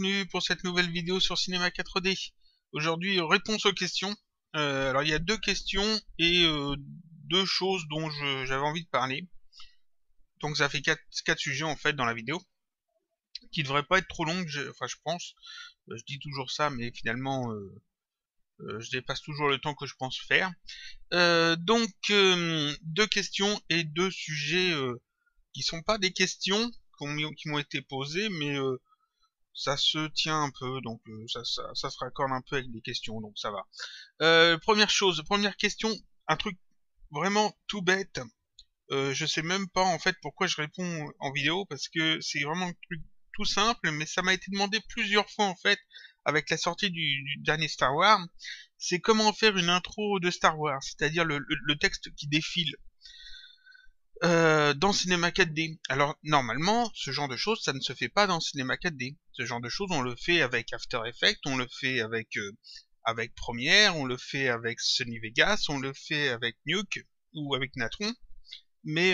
bienvenue pour cette nouvelle vidéo sur Cinéma 4D. Aujourd'hui, réponse aux questions. Alors il y a deux questions et deux choses dont j'avais envie de parler. Donc ça fait quatre sujets en fait dans la vidéo, qui devraient pas être trop longues, je pense. Je dis toujours ça, mais finalement je dépasse toujours le temps que je pense faire. Donc deux questions et deux sujets qui sont pas des questions qui m'ont été posées, mais ça se tient un peu, donc ça se raccorde un peu avec des questions, donc ça va. Première question, un truc vraiment tout bête. Je sais même pas en fait pourquoi je réponds en vidéo, parce que c'est vraiment un truc tout simple, mais ça m'a été demandé plusieurs fois en fait, avec la sortie du dernier Star Wars. C'est comment faire une intro de Star Wars, c'est-à-dire le texte qui défile. Dans Cinema 4D. Alors normalement, ce genre de choses, ça ne se fait pas dans Cinema 4D. Ce genre de choses, on le fait avec After Effects, on le fait avec Premiere, on le fait avec Sony Vegas, on le fait avec Nuke ou avec Natron. Mais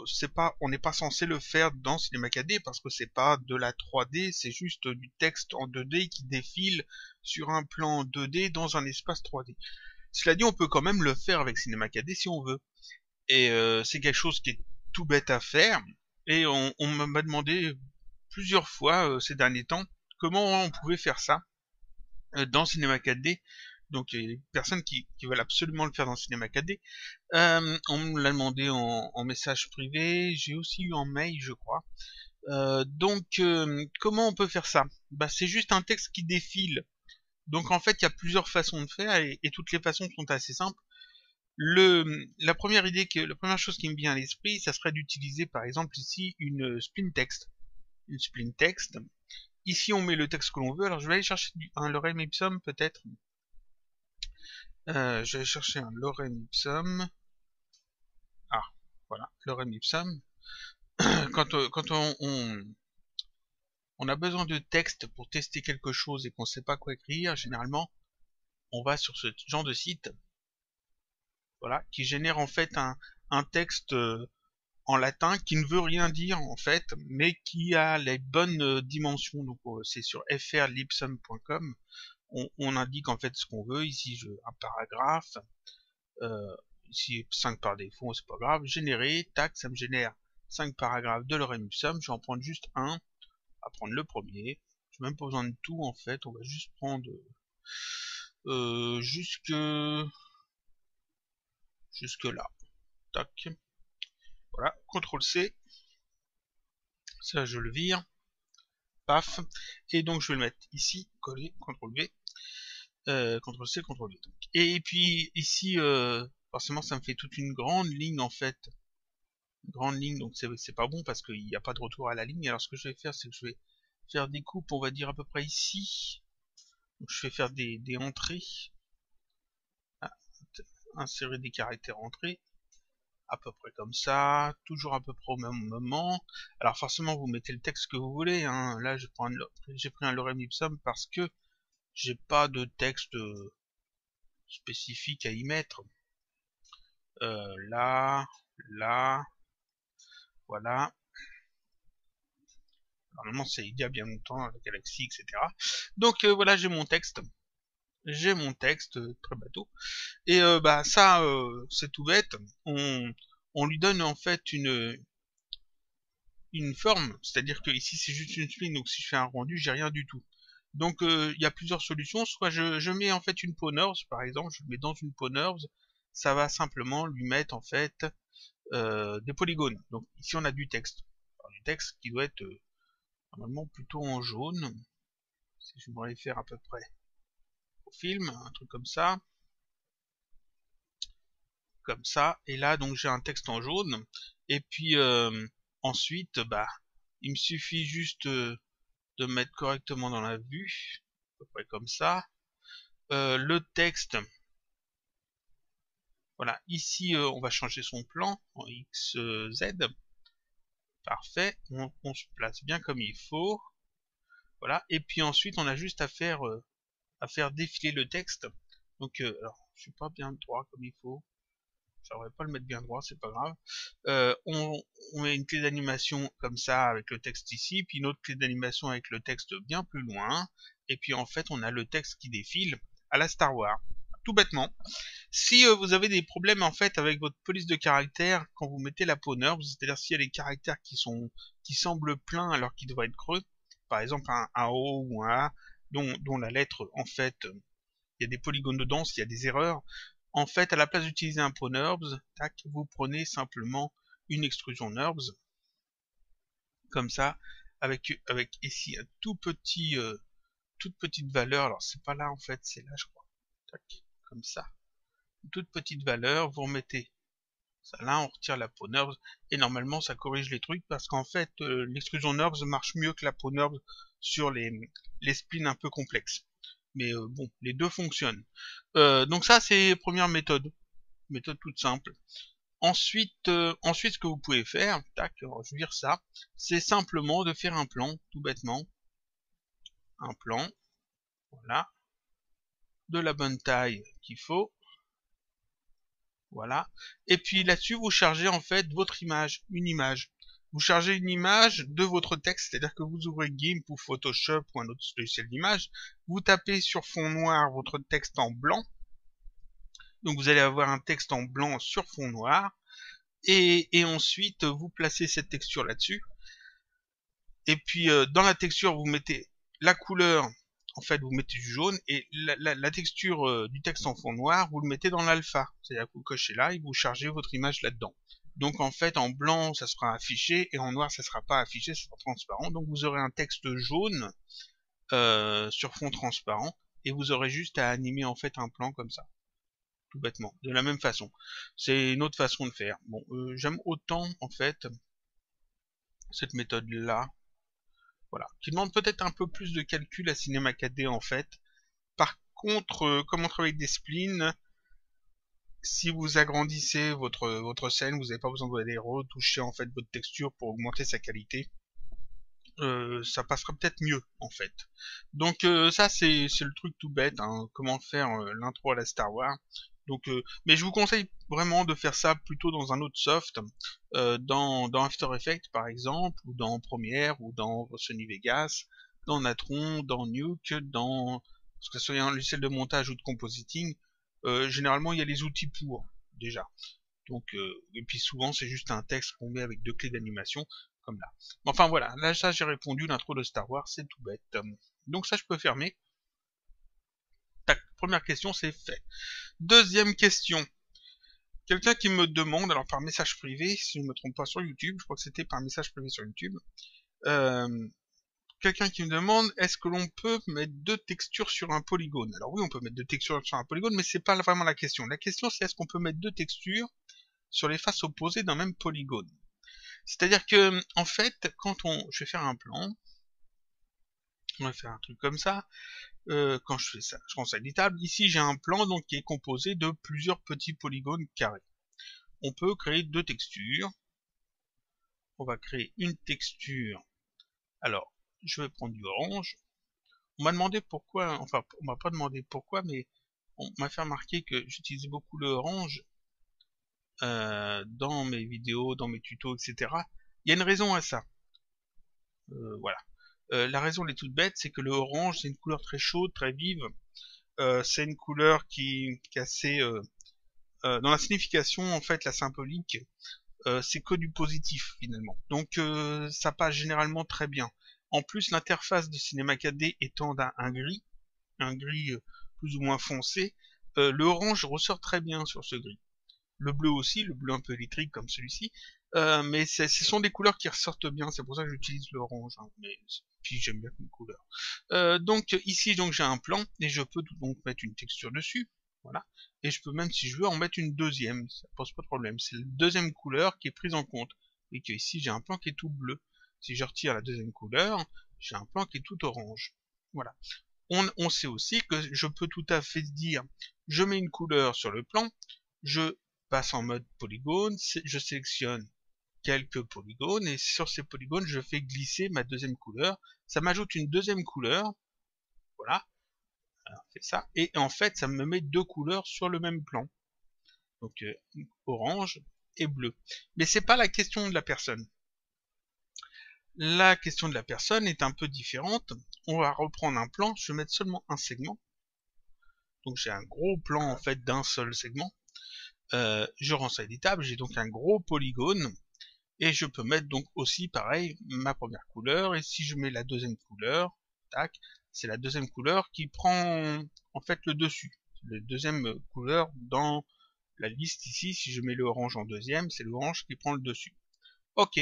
c'est pas, on n'est pas censé le faire dans Cinema 4D parce que c'est pas de la 3D, c'est juste du texte en 2D qui défile sur un plan 2D dans un espace 3D. Cela dit, on peut quand même le faire avec Cinema 4D si on veut. Et c'est quelque chose qui est tout bête à faire. Et on m'a demandé plusieurs fois ces derniers temps comment on pouvait faire ça dans Cinema 4D. Donc il y a des personnes qui veulent absolument le faire dans Cinema 4D. On me l'a demandé en message privé, j'ai aussi eu en mail je crois. Comment on peut faire ça? Bah c'est juste un texte qui défile. Donc en fait il y a plusieurs façons de faire et toutes les façons sont assez simples. La première chose qui me vient à l'esprit, ça serait d'utiliser par exemple ici une spline text. Une spline text. Ici on met le texte que l'on veut. Alors je vais aller chercher un lorem ipsum peut-être. Je vais chercher un lorem ipsum. Ah, voilà, lorem ipsum. Quand on a besoin de texte pour tester quelque chose et qu'on ne sait pas quoi écrire, généralement on va sur ce genre de site. Voilà, qui génère en fait un texte en latin qui ne veut rien dire en fait, mais qui a les bonnes dimensions. Donc c'est sur frlipsum.com. On indique en fait ce qu'on veut. Ici un paragraphe. Ici 5 par défaut, c'est pas grave. Générer, tac, ça me génère 5 paragraphes de lorem ipsum. Je vais en prendre juste un. On va prendre le premier. J'ai même pas besoin de tout en fait. On va juste prendre jusque là. Tac. Voilà. CTRL C. Ça je le vire. Paf, et donc je vais le mettre ici, coller, CTRL V, CTRL C, CTRL V. Et puis ici, forcément ça me fait toute une grande ligne en fait, une grande ligne, donc c'est pas bon parce qu'il n'y a pas de retour à la ligne. Alors ce que je vais faire, c'est que je vais faire des coupes, on va dire à peu près ici. Donc je vais faire des entrées, insérer des caractères entrées, à peu près comme ça, toujours à peu près au même moment. Alors forcément vous mettez le texte que vous voulez, hein. Là j'ai pris un lorem ipsum parce que j'ai pas de texte spécifique à y mettre. Là, voilà. Normalement c'est il y a bien longtemps, la galaxie, etc. Donc voilà, j'ai mon texte. J'ai mon texte, très bateau. Et bah ça, c'est tout bête. On lui donne en fait une forme, c'est-à-dire que ici c'est juste une spline, donc si je fais un rendu, j'ai rien du tout. Donc il y a plusieurs solutions, soit je mets en fait une pwners, par exemple, je le mets dans une pwners, ça va simplement lui mettre en fait des polygones. Donc ici on a du texte. Alors, du texte qui doit être normalement plutôt en jaune. Si je voudrais faire à peu près au film, un truc comme ça. Comme ça. Et là donc j'ai un texte en jaune. Et puis ensuite, bah, il me suffit juste de mettre correctement dans la vue. À peu près comme ça. Le texte. Voilà, ici on va changer son plan en XZ. Parfait, on se place bien comme il faut. Voilà, et puis ensuite on a juste à faire défiler le texte. Donc alors, je suis pas bien droit comme il faut. j'aimerais pas le mettre bien droit, c'est pas grave. On met une clé d'animation comme ça avec le texte ici, puis une autre clé d'animation avec le texte bien plus loin, et puis en fait on a le texte qui défile à la Star Wars. Tout bêtement. Si vous avez des problèmes en fait avec votre police de caractères quand vous mettez la peau NURBS, c'est-à-dire s'il y a des caractères qui semblent pleins alors qu'ils devraient être creux, par exemple un O ou un A, dont la lettre en fait il y a des polygones dedans, s'il y a des erreurs, en fait à la place d'utiliser un pot NURBS, tac, vous prenez simplement une extrusion NURBS, comme ça, avec ici un tout petit toute petite valeur, alors c'est pas là en fait, c'est là je crois, tac, comme ça. Toute petite valeur, vous remettez ça là, on retire la peau NURBS, et normalement ça corrige les trucs, parce qu'en fait l'extrusion NURBS marche mieux que la peau NURBS sur les splines un peu complexes. Mais bon, les deux fonctionnent. Donc ça c'est première méthode toute simple. Ensuite, ce que vous pouvez faire, tac, alors, je vais dire ça, c'est simplement de faire un plan, tout bêtement, un plan, voilà, de la bonne taille qu'il faut. Voilà. Et puis là-dessus, vous chargez en fait votre image, une image. Vous chargez une image de votre texte, c'est-à-dire que vous ouvrez GIMP ou Photoshop ou un autre logiciel d'image, vous tapez sur fond noir votre texte en blanc. Donc vous allez avoir un texte en blanc sur fond noir. Et ensuite, vous placez cette texture là-dessus. Et puis dans la texture, vous mettez la couleur. En fait, vous mettez du jaune et la texture du texte en fond noir, vous le mettez dans l'alpha. C'est-à-dire que vous cochez là et vous chargez votre image là-dedans. Donc en fait, en blanc, ça sera affiché et en noir, ça sera pas affiché, ça sera transparent. Donc vous aurez un texte jaune sur fond transparent et vous aurez juste à animer en fait un plan comme ça, tout bêtement, de la même façon. C'est une autre façon de faire. Bon, j'aime autant en fait cette méthode-là. Voilà, qui demande peut-être un peu plus de calcul à Cinema 4D en fait. Par contre, comme on travaille avec des splines, si vous agrandissez votre scène, vous n'avez pas besoin d'aller retoucher en fait votre texture pour augmenter sa qualité. Ça passera peut-être mieux en fait. Donc ça c'est le truc tout bête, hein, comment faire l'intro à la Star Wars. Donc, mais je vous conseille vraiment de faire ça plutôt dans un autre soft, dans After Effects par exemple, ou dans Premiere, ou dans Sony Vegas, dans Natron, dans Nuke, dans ce que ce soit un logiciel de montage ou de compositing. Généralement il y a les outils pour déjà. Donc, et puis souvent c'est juste un texte qu'on met avec deux clés d'animation, comme là. Enfin voilà, là ça j'ai répondu, l'intro de Star Wars, c'est tout bête. Donc ça je peux fermer. Tac, première question, c'est fait. Deuxième question. Quelqu'un qui me demande, alors par message privé, si je ne me trompe pas sur YouTube, je crois que c'était par message privé sur YouTube, quelqu'un qui me demande, est-ce que l'on peut mettre deux textures sur un polygone? Alors oui, on peut mettre deux textures sur un polygone, mais c'est pas vraiment la question. La question c'est est-ce qu'on peut mettre deux textures sur les faces opposées d'un même polygone? C'est-à-dire que, en fait, je vais faire un plan, on va faire un truc comme ça, quand je fais ça, je rends ça éditable. Ici, j'ai un plan donc qui est composé de plusieurs petits polygones carrés. On peut créer deux textures. On va créer une texture. Alors, je vais prendre du orange. On m'a demandé pourquoi, enfin, on m'a pas demandé pourquoi, mais on m'a fait remarquer que j'utilise beaucoup le orange dans mes vidéos, dans mes tutos, etc. Il y a une raison à ça. Voilà. La raison elle est toute bête, c'est que le orange c'est une couleur très chaude, très vive. C'est une couleur qui est assez dans la signification en fait la symbolique, c'est que du positif finalement. Donc ça passe généralement très bien. En plus l'interface de Cinema 4D étant un gris plus ou moins foncé, le orange ressort très bien sur ce gris. Le bleu aussi, le bleu un peu électrique comme celui-ci, mais ce sont des couleurs qui ressortent bien, c'est pour ça que j'utilise l'orange, hein, mais puis j'aime bien comme couleur. Donc ici donc j'ai un plan, et je peux donc mettre une texture dessus, voilà, et je peux même si je veux en mettre une deuxième, ça pose pas de problème, c'est la deuxième couleur qui est prise en compte, et que ici j'ai un plan qui est tout bleu. Si je retire la deuxième couleur, j'ai un plan qui est tout orange. Voilà. On sait aussi que je peux tout à fait dire, je mets une couleur sur le plan, je passe en mode polygone, je sélectionne quelques polygones et sur ces polygones je fais glisser ma deuxième couleur, ça m'ajoute une deuxième couleur, voilà, alors, c'est ça, et en fait ça me met deux couleurs sur le même plan. Donc orange et bleu. Mais c'est pas la question de la personne. La question de la personne est un peu différente. On va reprendre un plan, je vais mettre seulement un segment. Donc j'ai un gros plan en fait d'un seul segment. Je rends ça éditable, j'ai donc un gros polygone. Et je peux mettre donc aussi pareil ma première couleur. Et si je mets la deuxième couleur, tac, c'est la deuxième couleur qui prend en fait le dessus. La deuxième couleur dans la liste ici, si je mets le orange en deuxième, c'est l'orange qui prend le dessus. Ok,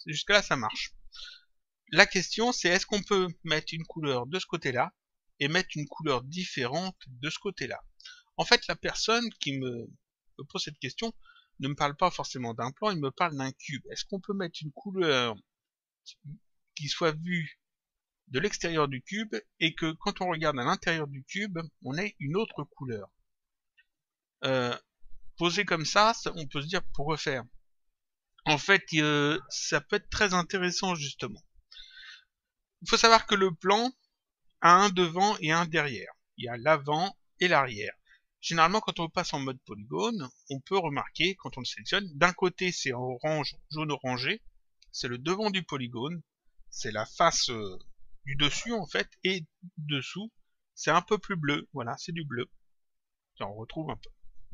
jusque là ça marche. La question c'est est-ce qu'on peut mettre une couleur de ce côté-là et mettre une couleur différente de ce côté-là. En fait la personne qui me pose cette question ne me parle pas forcément d'un plan, il me parle d'un cube. Est-ce qu'on peut mettre une couleur qui soit vue de l'extérieur du cube et que quand on regarde à l'intérieur du cube, on ait une autre couleur. Posé comme ça, on peut se dire pourquoi faire. En fait, ça peut être très intéressant justement. Il faut savoir que le plan a un devant et un derrière. Il y a l'avant et l'arrière. Généralement, quand on passe en mode polygone, on peut remarquer, quand on le sélectionne, d'un côté c'est en orange, jaune orangé, c'est le devant du polygone, c'est la face du dessus en fait, et dessous, c'est un peu plus bleu, voilà, c'est du bleu. Et on retrouve un peu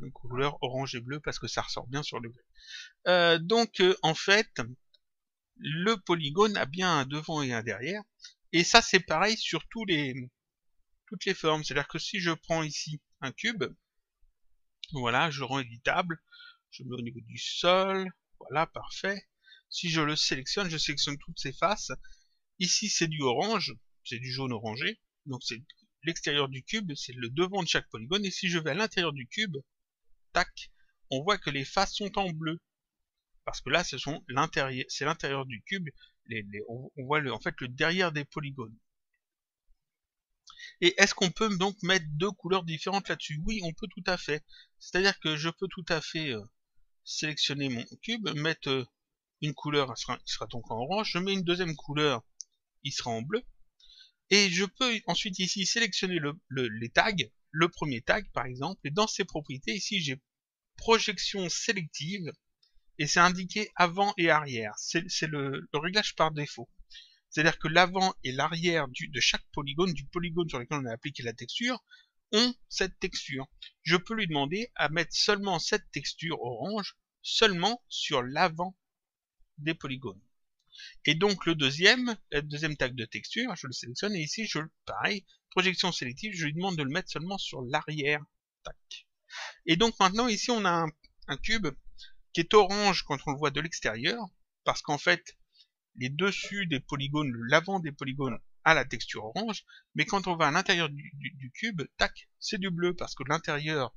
une couleur orange et bleu parce que ça ressort bien sur le bleu. Donc en fait, le polygone a bien un devant et un derrière, et ça c'est pareil sur toutes les formes. C'est-à-dire que si je prends ici un cube, voilà, je rends éditable, je mets au niveau du sol, voilà, parfait. Si je le sélectionne, je sélectionne toutes ces faces. Ici, c'est du orange, c'est du jaune orangé, donc c'est l'extérieur du cube, c'est le devant de chaque polygone. Et si je vais à l'intérieur du cube, tac, on voit que les faces sont en bleu. Parce que là, c'est l'intérieur du cube, on voit en fait le derrière des polygones. Et est-ce qu'on peut donc mettre deux couleurs différentes là-dessus? Oui, on peut tout à fait. C'est-à-dire que je peux tout à fait sélectionner mon cube, mettre une couleur, il sera donc en orange, je mets une deuxième couleur, il sera en bleu, et je peux ensuite ici sélectionner les tags, le premier tag par exemple, et dans ses propriétés, ici j'ai projection sélective, et c'est indiqué avant et arrière, c'est le réglage par défaut. C'est-à-dire que l'avant et l'arrière de chaque polygone, du polygone sur lequel on a appliqué la texture, ont cette texture. Je peux lui demander à mettre seulement cette texture orange, seulement sur l'avant des polygones. Et donc le deuxième tag de texture, je le sélectionne et ici, pareil, projection sélective, je lui demande de le mettre seulement sur l'arrière. Tac. Et donc maintenant ici on a un cube qui est orange quand on le voit de l'extérieur, parce qu'en fait les dessus des polygones, l'avant des polygones a la texture orange, mais quand on va à l'intérieur du cube, tac, c'est du bleu, parce que l'intérieur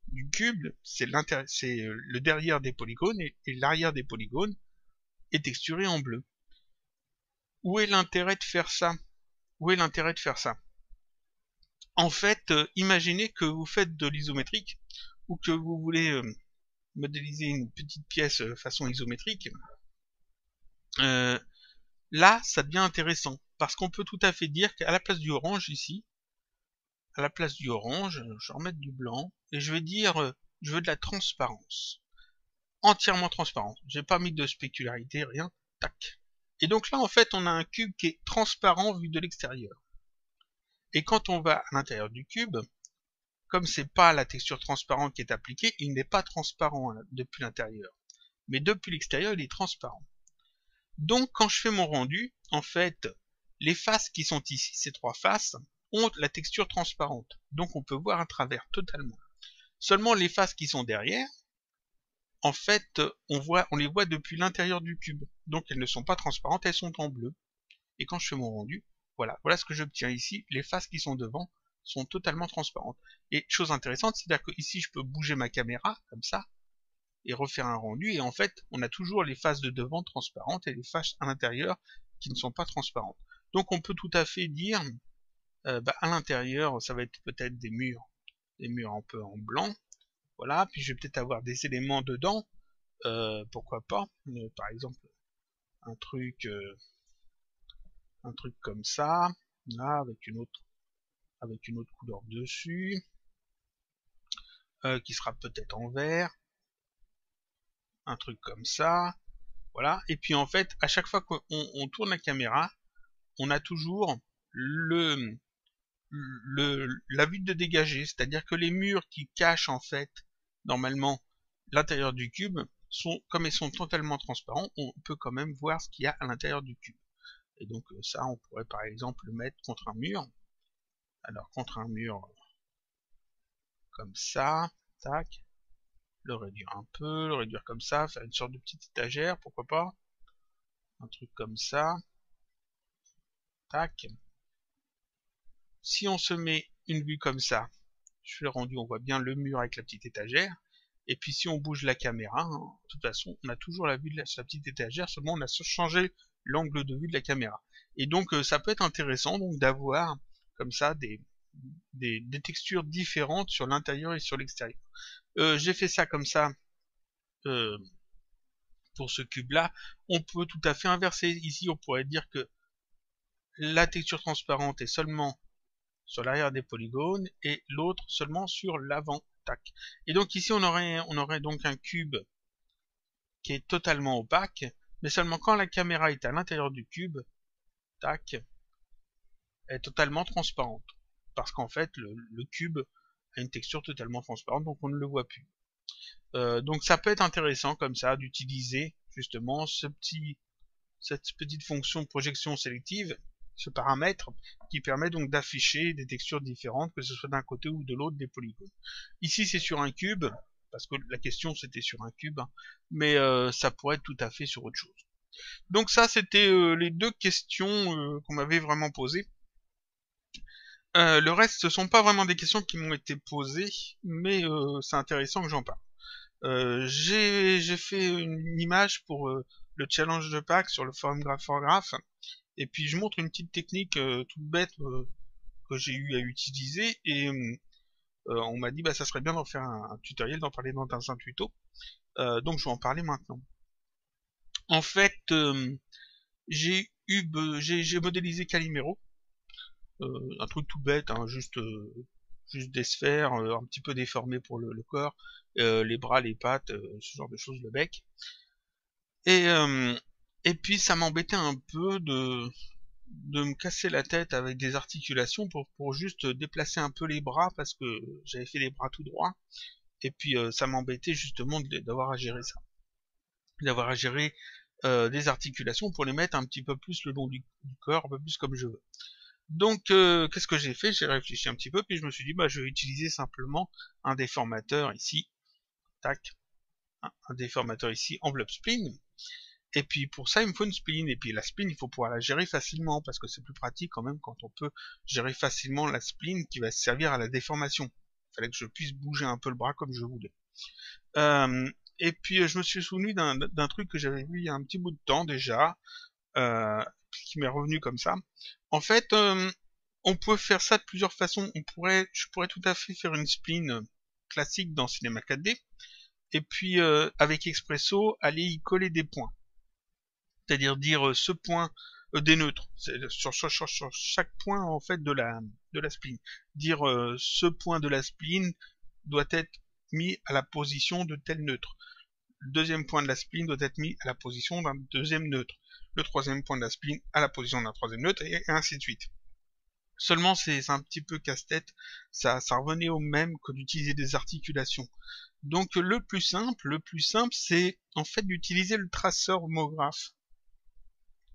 du cube, c'est le derrière des polygones, et l'arrière des polygones est texturé en bleu. Où est l'intérêt de faire ça? Où est l'intérêt de faire ça? En fait, imaginez que vous faites de l'isométrique, ou que vous voulez modéliser une petite pièce façon isométrique. Là, ça devient intéressant, parce qu'on peut tout à fait dire qu'à la place du orange ici, à la place du orange, je vais remettre du blanc, et je vais dire, je veux de la transparence. Entièrement transparente. J'ai pas mis de spécularité, rien. Tac. Et donc là, en fait, on a un cube qui est transparent vu de l'extérieur. Et quand on va à l'intérieur du cube, comme c'est pas la texture transparente qui est appliquée, il n'est pas transparent depuis l'intérieur. Mais depuis l'extérieur, il est transparent. Donc, quand je fais mon rendu, en fait, les faces qui sont ici, ces trois faces, ont la texture transparente. Donc, on peut voir à travers totalement. Seulement les faces qui sont derrière, en fait, on les voit depuis l'intérieur du cube. Donc, elles ne sont pas transparentes, elles sont en bleu. Et quand je fais mon rendu, voilà ce que j'obtiens ici. Les faces qui sont devant sont totalement transparentes. Et chose intéressante, c'est-à-dire que ici, je peux bouger ma caméra, comme ça, et refaire un rendu, et en fait, on a toujours les faces de devant transparentes et les faces à l'intérieur qui ne sont pas transparentes. Donc on peut tout à fait dire, à l'intérieur, ça va être peut-être des murs un peu en blanc, voilà, puis je vais peut-être avoir des éléments dedans, pourquoi pas, par exemple, un truc comme ça, là, avec une autre couleur dessus, qui sera peut-être en vert, un truc comme ça, voilà. Et puis en fait, à chaque fois qu'on tourne la caméra, on a toujours la vue de dégagé, c'est-à-dire que les murs qui cachent en fait normalement l'intérieur du cube comme ils sont totalement transparents, on peut quand même voir ce qu'il y a à l'intérieur du cube. Et donc ça, on pourrait par exemple le mettre contre un mur. Alors contre un mur comme ça, tac, le réduire un peu, le réduire comme ça, faire une sorte de petite étagère, pourquoi pas, un truc comme ça, tac. Si on se met une vue comme ça, je fais le rendu, on voit bien le mur avec la petite étagère. Et puis si on bouge la caméra, hein, de toute façon, on a toujours la vue de la petite étagère, seulement on a changé l'angle de vue de la caméra. Et donc ça peut être intéressant donc d'avoir comme ça des textures différentes sur l'intérieur et sur l'extérieur. J'ai fait ça comme ça pour ce cube-là. On peut tout à fait inverser. Ici, on pourrait dire que la texture transparente est seulement sur l'arrière des polygones et l'autre seulement sur l'avant. Tac. Et donc ici on aurait donc un cube qui est totalement opaque, mais seulement quand la caméra est à l'intérieur du cube, tac, elle est totalement transparente. Parce qu'en fait le cube a une texture totalement transparente, donc on ne le voit plus. Donc ça peut être intéressant comme ça d'utiliser justement cette petite fonction projection sélective, ce paramètre qui permet donc d'afficher des textures différentes, que ce soit d'un côté ou de l'autre des polygones. Ici c'est sur un cube, parce que la question c'était sur un cube, hein, mais ça pourrait être tout à fait sur autre chose. Donc ça c'était les deux questions qu'on m'avait vraiment posées. Le reste ce sont pas vraiment des questions qui m'ont été posées, mais c'est intéressant que j'en parle. J'ai fait une image pour le challenge de Pâques sur le forum Graph4Graph, et puis je montre une petite technique toute bête que j'ai eu à utiliser, et on m'a dit bah ça serait bien d'en faire un tutoriel, d'en parler dans un tuto, donc je vais en parler maintenant. En fait, j'ai modélisé Calimero, un truc tout bête, hein, juste des sphères, un petit peu déformées pour le corps, les bras, les pattes, ce genre de choses, le bec. Et puis ça m'embêtait un peu de me casser la tête avec des articulations pour juste déplacer un peu les bras, parce que j'avais fait les bras tout droits, et puis ça m'embêtait justement d'avoir à gérer ça. D'avoir à gérer des articulations pour les mettre un petit peu plus le long du corps, un peu plus comme je veux. Donc qu'est-ce que j'ai fait? J'ai réfléchi un petit peu, puis je me suis dit bah je vais utiliser simplement un déformateur ici, tac, un déformateur ici, enveloppe spline. Et puis pour ça il me faut une spline, et puis la spline il faut pouvoir la gérer facilement, parce que c'est plus pratique quand même quand on peut gérer facilement la spline qui va servir à la déformation. Il fallait que je puisse bouger un peu le bras comme je voulais. Et puis je me suis souvenu d'un truc que j'avais vu il y a un petit bout de temps déjà, qui m'est revenu comme ça. En fait, on peut faire ça de plusieurs façons. Je pourrais tout à fait faire une spline classique dans Cinema 4D, et puis avec Expresso, aller y coller des points. C'est-à-dire dire ce point des neutres, sur chaque point en fait de la spline. Dire ce point de la spline doit être mis à la position de tel neutre. Le deuxième point de la spline doit être mis à la position d'un deuxième neutre. Le troisième point de la spline à la position d'un troisième neutre, et ainsi de suite. Seulement c'est un petit peu casse-tête, ça revenait au même que d'utiliser des articulations. Donc le plus simple c'est en fait d'utiliser le traceur homographe.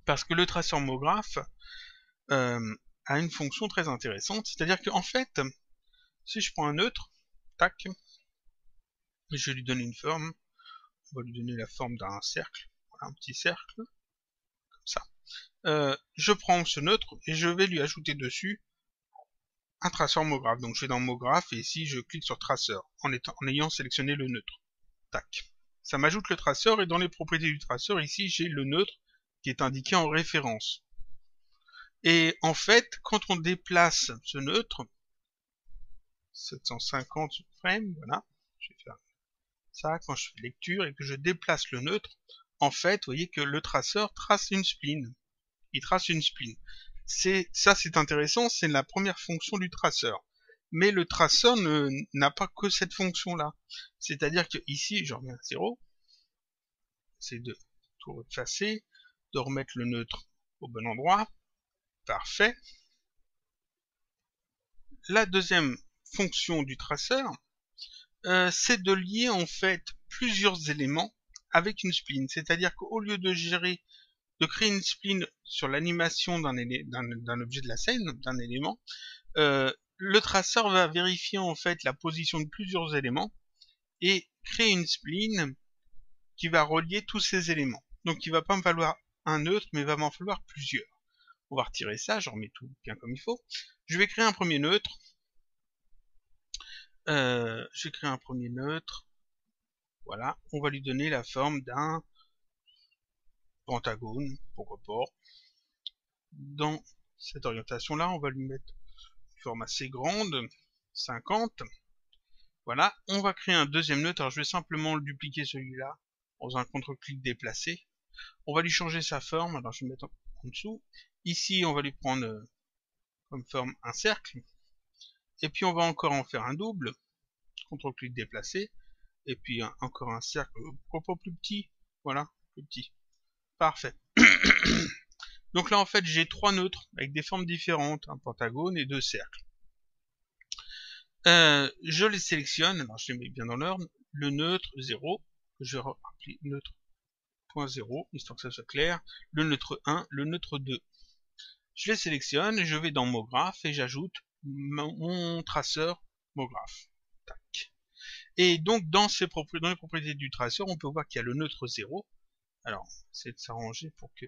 Parce que le traceur homographe a une fonction très intéressante, c'est-à-dire qu'en fait, si je prends un neutre, tac, je vais lui donner une forme, on va lui donner la forme d'un cercle, voilà, un petit cercle, comme ça. Je prends ce neutre et je vais lui ajouter dessus un traceur homographe. Donc je vais dans homographe et ici je clique sur traceur en ayant sélectionné le neutre. Tac. Ça m'ajoute le traceur, et dans les propriétés du traceur, ici j'ai le neutre qui est indiqué en référence. Et en fait, quand on déplace ce neutre, 750 frames, voilà, je vais faire ça, quand je fais lecture et que je déplace le neutre, en fait, vous voyez que le traceur trace une spline. Il trace une spline. Ça, c'est intéressant, c'est la première fonction du traceur. mais le traceur n'a pas que cette fonction-là. C'est-à-dire que ici, je reviens à 0, c'est de tout effacer, de remettre le neutre au bon endroit. Parfait. La deuxième fonction du traceur, c'est de lier en fait plusieurs éléments avec une spline. C'est-à-dire qu'au lieu de créer une spline sur l'animation d'un objet de la scène, d'un élément, le traceur va vérifier en fait la position de plusieurs éléments et créer une spline qui va relier tous ces éléments. Donc il va pas me falloir un neutre, mais il va m'en falloir plusieurs. On va retirer ça, je remets tout bien comme il faut. Je vais créer un premier neutre. J'ai créé un premier neutre. Voilà, on va lui donner la forme d'un pentagone, pourquoi pas. Dans cette orientation-là, on va lui mettre une forme assez grande, 50. Voilà, on va créer un deuxième neutre. Alors je vais simplement le dupliquer celui-là en faisant un contre-clic déplacé. On va lui changer sa forme. Alors je vais mettre en dessous. Ici, on va lui prendre comme forme un cercle. Et puis on va encore en faire un double. Contre-clic déplacé. Et puis encore un cercle, pourquoi pas plus petit. Voilà, plus petit. Parfait. Donc là en fait j'ai trois neutres avec des formes différentes, un pentagone et deux cercles. Je les sélectionne, alors je les mets bien dans l'ordre. Le neutre 0, que je vais rappeler neutre.0, histoire que ça soit clair. Le neutre 1, le neutre 2. Je les sélectionne, je vais dans MoGraph et j'ajoute mon traceur MoGraph. Tac. Et donc dans les propriétés du traceur, on peut voir qu'il y a le neutre 0. Alors, c'est de s'arranger pour que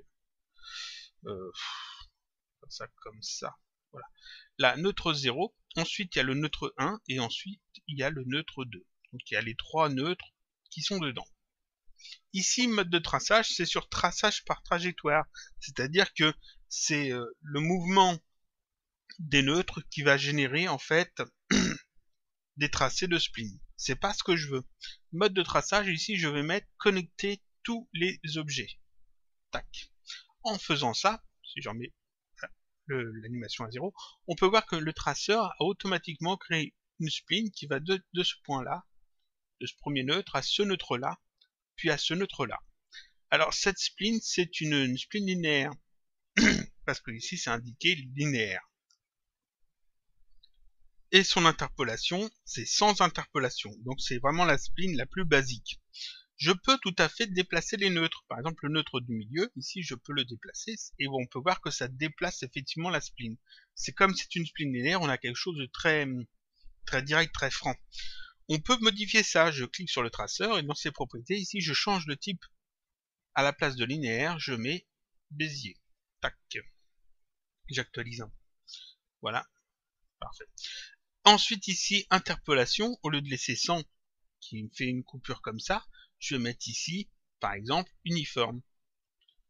ça comme ça. Voilà. Là, neutre 0. Ensuite, il y a le neutre 1 et ensuite, il y a le neutre 2. Donc, il y a les trois neutres qui sont dedans. Ici, mode de traçage, c'est sur traçage par trajectoire. C'est-à-dire que c'est le mouvement des neutres qui va générer, en fait, des tracés de spline. C'est pas ce que je veux. Mode de traçage, ici, je vais mettre connecter tous les objets. Tac. En faisant ça, si j'en mets l'animation à 0, on peut voir que le traceur a automatiquement créé une spline qui va de ce point-là, de ce premier neutre à ce neutre-là, puis à ce neutre-là. Alors cette spline, c'est une spline linéaire, parce que ici c'est indiqué linéaire. Et son interpolation, c'est sans interpolation, donc c'est vraiment la spline la plus basique. Je peux tout à fait déplacer les neutres. Par exemple, le neutre du milieu, ici, je peux le déplacer, et on peut voir que ça déplace effectivement la spline. C'est comme c'est une spline linéaire, on a quelque chose de très direct, très franc. On peut modifier ça, je clique sur le traceur, et dans ses propriétés, ici, je change le type. À la place de linéaire, je mets Bézier. Tac. J'actualise un. Voilà. Parfait. Ensuite, ici, interpolation, au lieu de laisser 100, qui me fait une coupure comme ça, je vais mettre ici, par exemple, uniforme.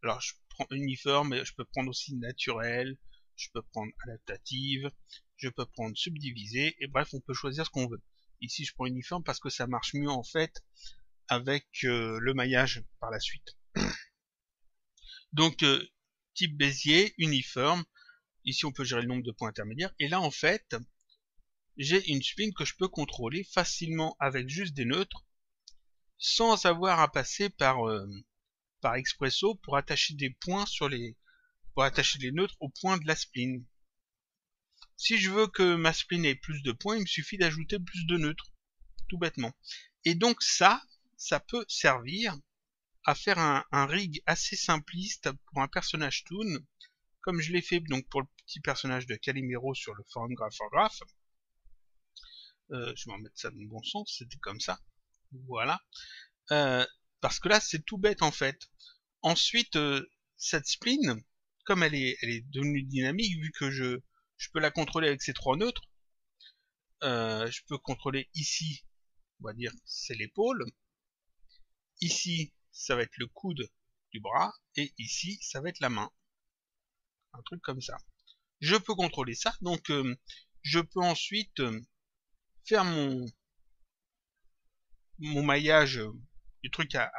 Alors, je prends uniforme, mais je peux prendre aussi naturel, je peux prendre adaptative, je peux prendre subdivisé, et bref, on peut choisir ce qu'on veut. Ici, je prends uniforme parce que ça marche mieux, en fait, avec le maillage par la suite. Donc, type Bézier, uniforme. Ici, on peut gérer le nombre de points intermédiaires. Et là, en fait, j'ai une spline que je peux contrôler facilement avec juste des neutres, sans avoir à passer par Expresso pour attacher des points pour attacher les neutres au point de la spline. Si je veux que ma spline ait plus de points, il me suffit d'ajouter plus de neutres, tout bêtement. Et donc ça peut servir à faire un rig assez simpliste pour un personnage toon, comme je l'ai fait donc pour le petit personnage de Calimero sur le forum Graph4Graph. Je vais en mettre ça dans le bon sens, c'était comme ça. Voilà. Parce que là, c'est tout bête en fait. Ensuite, cette spline, comme elle est devenue dynamique, vu que je peux la contrôler avec ces trois neutres, je peux contrôler ici, on va dire, c'est l'épaule. Ici, ça va être le coude du bras, et ici, ça va être la main. Un truc comme ça. Je peux contrôler ça, donc je peux ensuite faire mon maillage du truc à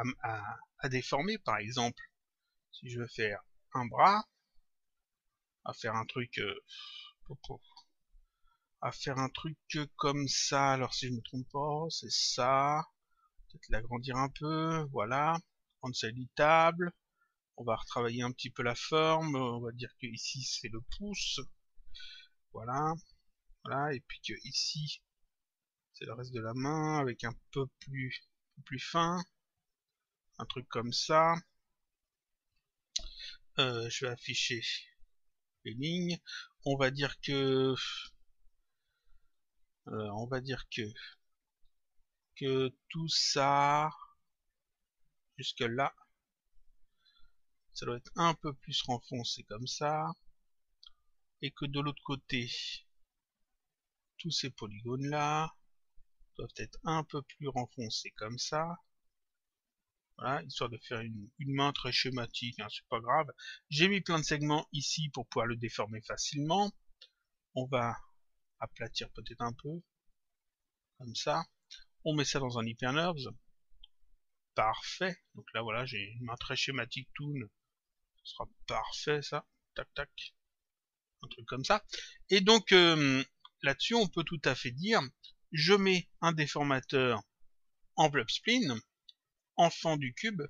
déformer, par exemple. Si je veux faire un bras, à faire un truc à faire un truc comme ça. Alors si je me trompe pas, c'est ça. Peut-être l'agrandir un peu, voilà. Rendre ça éditable. On va retravailler un petit peu la forme. On va dire que ici c'est le pouce. Voilà. Voilà. Et puis que ici c'est le reste de la main avec un peu plus fin. Un truc comme ça. Je vais afficher les lignes. On va dire que tout ça jusque là, ça doit être un peu plus renfoncé comme ça, et que de l'autre côté, tous ces polygones là doivent être un peu plus renfoncés comme ça. Voilà, histoire de faire une main très schématique, hein, c'est pas grave. J'ai mis plein de segments ici pour pouvoir le déformer facilement. On va aplatir peut-être un peu, comme ça. On met ça dans un HyperNerves. Parfait. Donc là, voilà, j'ai une main très schématique toon. Ce sera parfait, ça. Tac, tac. Un truc comme ça. Et donc, là-dessus, on peut tout à fait dire, je mets un déformateur enveloppe spline, enfant du cube.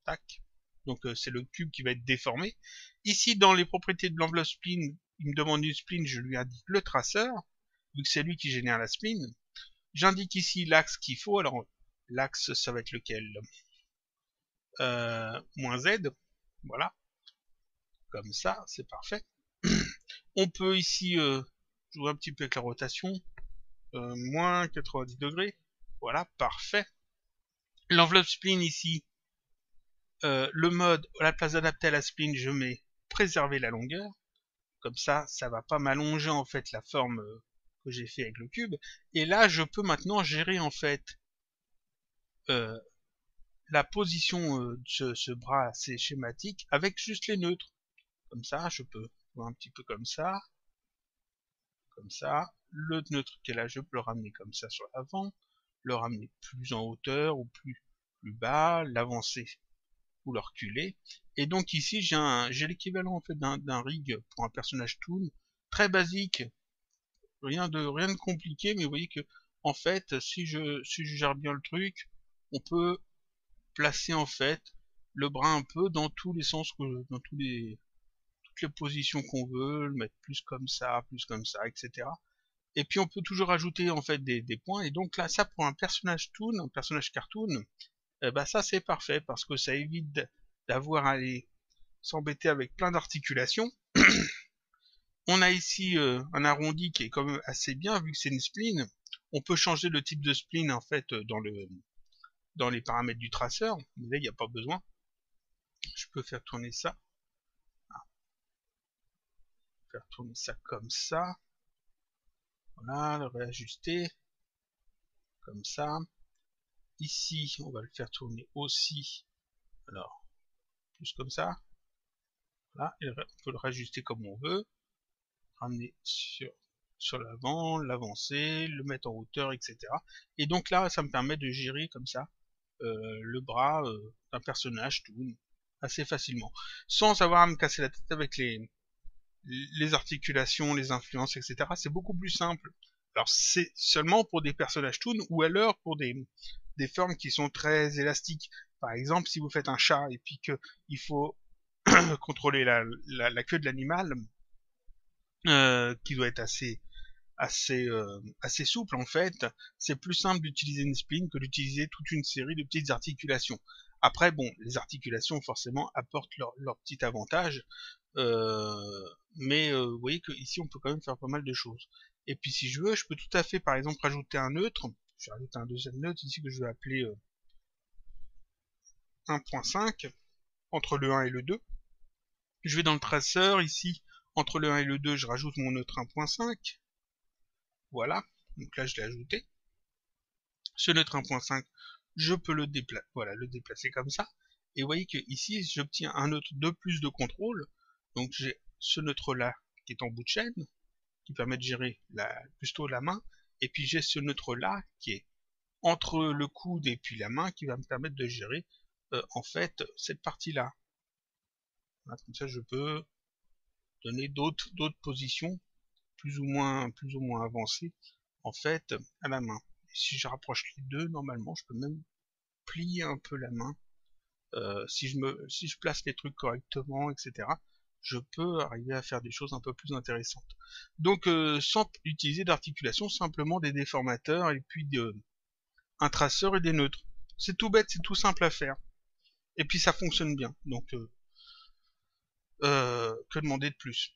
Tac. Donc, c'est le cube qui va être déformé. Ici, dans les propriétés de l'enveloppe spline, il me demande une spline, je lui indique le traceur, vu que c'est lui qui génère la spline. J'indique ici l'axe qu'il faut. Alors, l'axe, ça va être lequel? Moins Z. Voilà. Comme ça, c'est parfait. On peut ici jouer un petit peu avec la rotation. Moins 90 degrés. Voilà, parfait. L'enveloppe spline ici. Le mode, à la place d'adapter à la spline, je mets préserver la longueur. Comme ça va pas m'allonger en fait la forme que j'ai fait avec le cube. Et là, je peux maintenant gérer en fait la position de ce bras assez schématique avec juste les neutres. Comme ça, je peux voir un petit peu comme ça. Comme ça. Le neutre qui est là, je peux le ramener comme ça sur l'avant. Le ramener plus en hauteur ou plus bas. L'avancer ou le reculer. Et donc ici, j'ai l'équivalent en fait d'un rig pour un personnage toon. Très basique. Rien de compliqué, mais vous voyez que en fait, si je gère bien le truc, on peut placer en fait le bras un peu dans tous les sens, dans toutes les positions qu'on veut, le mettre plus comme ça, etc. Et puis on peut toujours ajouter en fait des points. Et donc là, ça pour un personnage toon, un personnage cartoon, bah ça c'est parfait parce que ça évite d'avoir à aller s'embêter avec plein d'articulations. On a ici un arrondi qui est quand même assez bien vu que c'est une spline. On peut changer le type de spline en fait dans les paramètres du traceur, mais là il n'y a pas besoin. Je peux faire tourner ça. Faire tourner ça comme ça. Voilà, le réajuster. Comme ça. Ici, on va le faire tourner aussi. Alors, plus comme ça. Voilà, et on peut le réajuster comme on veut. Ramener sur l'avant, l'avancer, le mettre en hauteur, etc. Et donc là, ça me permet de gérer comme ça le bras d'un personnage toon assez facilement. Sans avoir à me casser la tête avec les articulations, les influences, etc. C'est beaucoup plus simple. Alors c'est seulement pour des personnages toon ou alors pour des formes qui sont très élastiques. Par exemple, si vous faites un chat et puis que il faut contrôler la queue de l'animal, qui doit être assez souple en fait, c'est plus simple d'utiliser une spline que d'utiliser toute une série de petites articulations. Après, bon, les articulations forcément apportent leur petit avantage, mais vous voyez que ici on peut quand même faire pas mal de choses. Et puis si je veux, je peux tout à fait par exemple rajouter un neutre. Je vais rajouter un deuxième neutre ici que je vais appeler 1.5 entre le 1 et le 2. Je vais dans le traceur ici, entre le 1 et le 2, je rajoute mon neutre 1.5. Voilà, donc là je l'ai ajouté. Ce neutre 1.5, je peux le déplacer comme ça. Et vous voyez que ici, j'obtiens un neutre de plus de contrôle. Donc j'ai ce neutre là qui est en bout de chaîne, qui permet de gérer plutôt la main. Et puis j'ai ce neutre là qui est entre le coude et puis la main, qui va me permettre de gérer en fait cette partie là. Voilà, comme ça je peux donner d'autres positions plus ou moins avancé en fait à la main. Et si je rapproche les deux, normalement je peux même plier un peu la main. Si je place les trucs correctement, etc., je peux arriver à faire des choses un peu plus intéressantes. Donc sans utiliser d'articulation, simplement des déformateurs et puis un traceur et des neutres. C'est tout bête, c'est tout simple à faire. Et puis ça fonctionne bien. Donc que demander de plus?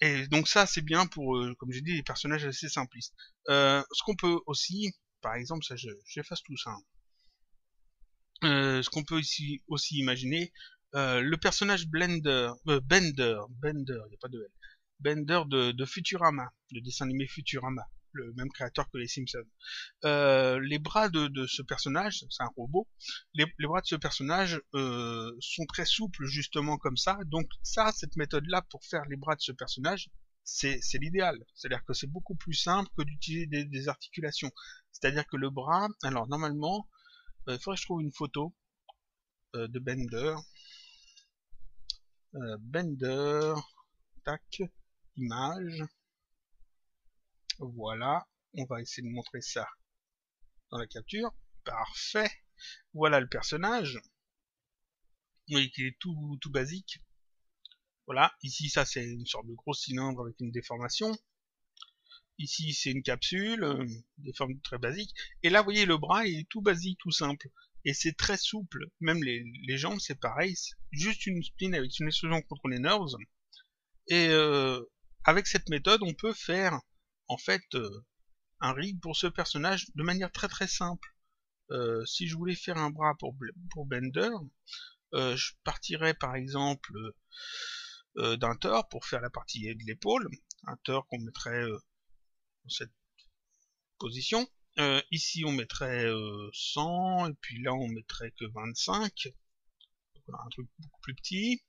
Et donc ça c'est bien pour, comme j'ai dit, les personnages assez simplistes. Ce qu'on peut aussi, par exemple, ça j'efface tout ça. Ce qu'on peut aussi imaginer, le personnage Bender, il n'y a pas de L, Bender de Futurama, le dessin animé Futurama, le même créateur que les Simpsons. Les bras de ce personnage, c'est un robot, les bras de ce personnage sont très souples justement comme ça, donc ça, cette méthode-là pour faire les bras de ce personnage, c'est l'idéal. C'est-à-dire que c'est beaucoup plus simple que d'utiliser des articulations. C'est-à-dire que le bras, alors normalement, il faudrait que je trouve une photo de Bender. Bender, tac, image. Voilà, on va essayer de montrer ça dans la capture. Parfait. Voilà le personnage. Vous voyez qu'il est tout basique. Voilà, ici ça c'est une sorte de gros cylindre avec une déformation. Ici c'est une capsule, des formes très basiques. Et là vous voyez le bras il est tout basique, tout simple. Et c'est très souple. Même les jambes c'est pareil. Juste une spline avec une explosion contre les nerfs. Et avec cette méthode on peut faire en fait un rig pour ce personnage de manière très simple. Si je voulais faire un bras pour Bender, je partirais par exemple d'un tort pour faire la partie de l'épaule, un tort qu'on mettrait dans cette position. Ici on mettrait 100 et puis là on mettrait que 25. Voilà, un truc beaucoup plus petit.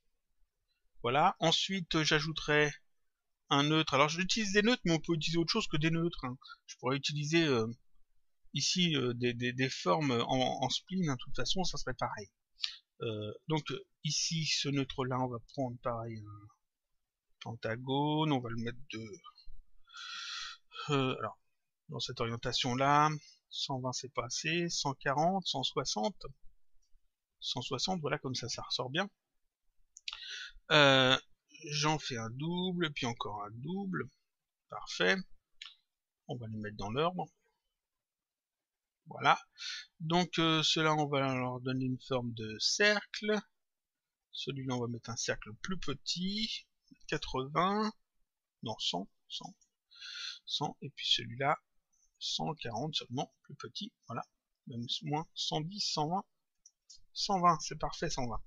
Voilà. Ensuite j'ajouterais un neutre. Alors j'utilise des neutres mais on peut utiliser autre chose que des neutres. Hein. Je pourrais utiliser ici des formes en spline. De toute façon ça serait pareil. Donc ici ce neutre là on va prendre pareil un pentagone, on va le mettre alors dans cette orientation là, 120 c'est pas assez, 140, 160, 160, voilà comme ça ressort bien. J'en fais un double, puis encore un double, parfait. On va les mettre dans l'ordre. Voilà. Donc ceux-là on va leur donner une forme de cercle. Celui-là on va mettre un cercle plus petit, 80, non 100, 100, et puis celui-là 140 seulement, plus petit, voilà, même moins 110, 120, 120, c'est parfait 120.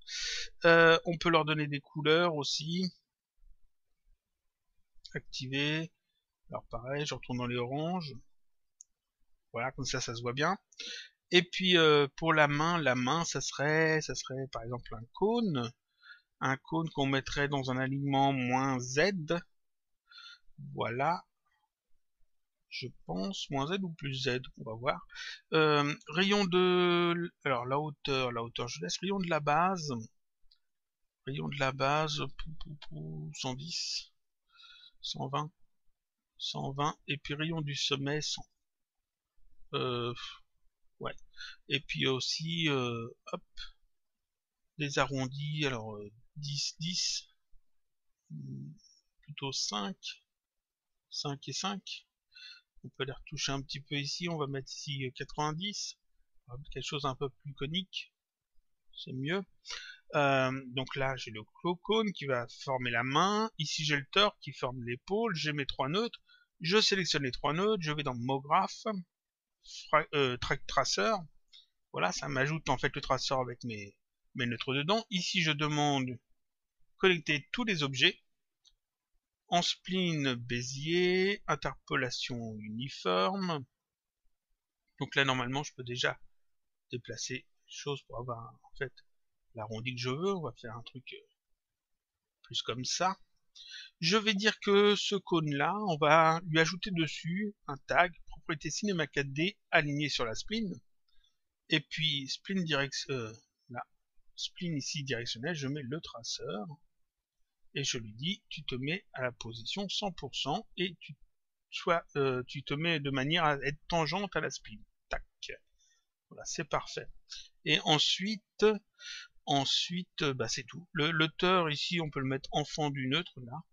On peut leur donner des couleurs aussi, activer, alors pareil, je retourne dans les oranges, voilà, comme ça se voit bien. Et puis pour la main, ça serait par exemple un cône qu'on mettrait dans un alignement -Z, voilà, je pense, -Z ou plus Z, on va voir. Rayon de... Alors, la hauteur, je laisse. Rayon de la base, 110, 120, 120, et puis rayon du sommet, 100. Ouais. Et puis aussi, hop, des arrondis, alors 10, 10, plutôt 5, 5 et 5. On peut les retoucher un petit peu ici, on va mettre ici 90, quelque chose un peu plus conique, c'est mieux. Donc là j'ai le cône qui va former la main, ici j'ai le tort qui forme l'épaule, j'ai mes trois neutres, je sélectionne les trois neutres, je vais dans MoGraph, Track Tracer, voilà, ça m'ajoute en fait le traceur avec mes neutres dedans. Ici je demande collecter tous les objets, en spline Bézier, interpolation uniforme. Donc là normalement je peux déjà déplacer les choses pour avoir en fait l'arrondi que je veux. On va faire un truc plus comme ça. Je vais dire que ce cône là, on va lui ajouter dessus un tag propriété cinéma 4D aligné sur la spline. Et puis spline là, spline ici directionnelle, je mets le traceur et je lui dis tu te mets à la position 100% et tu tu te mets de manière à être tangente à la spline. Tac. Voilà, c'est parfait. Et ensuite, bah c'est tout. Le teur ici, on peut le mettre enfant du neutre là.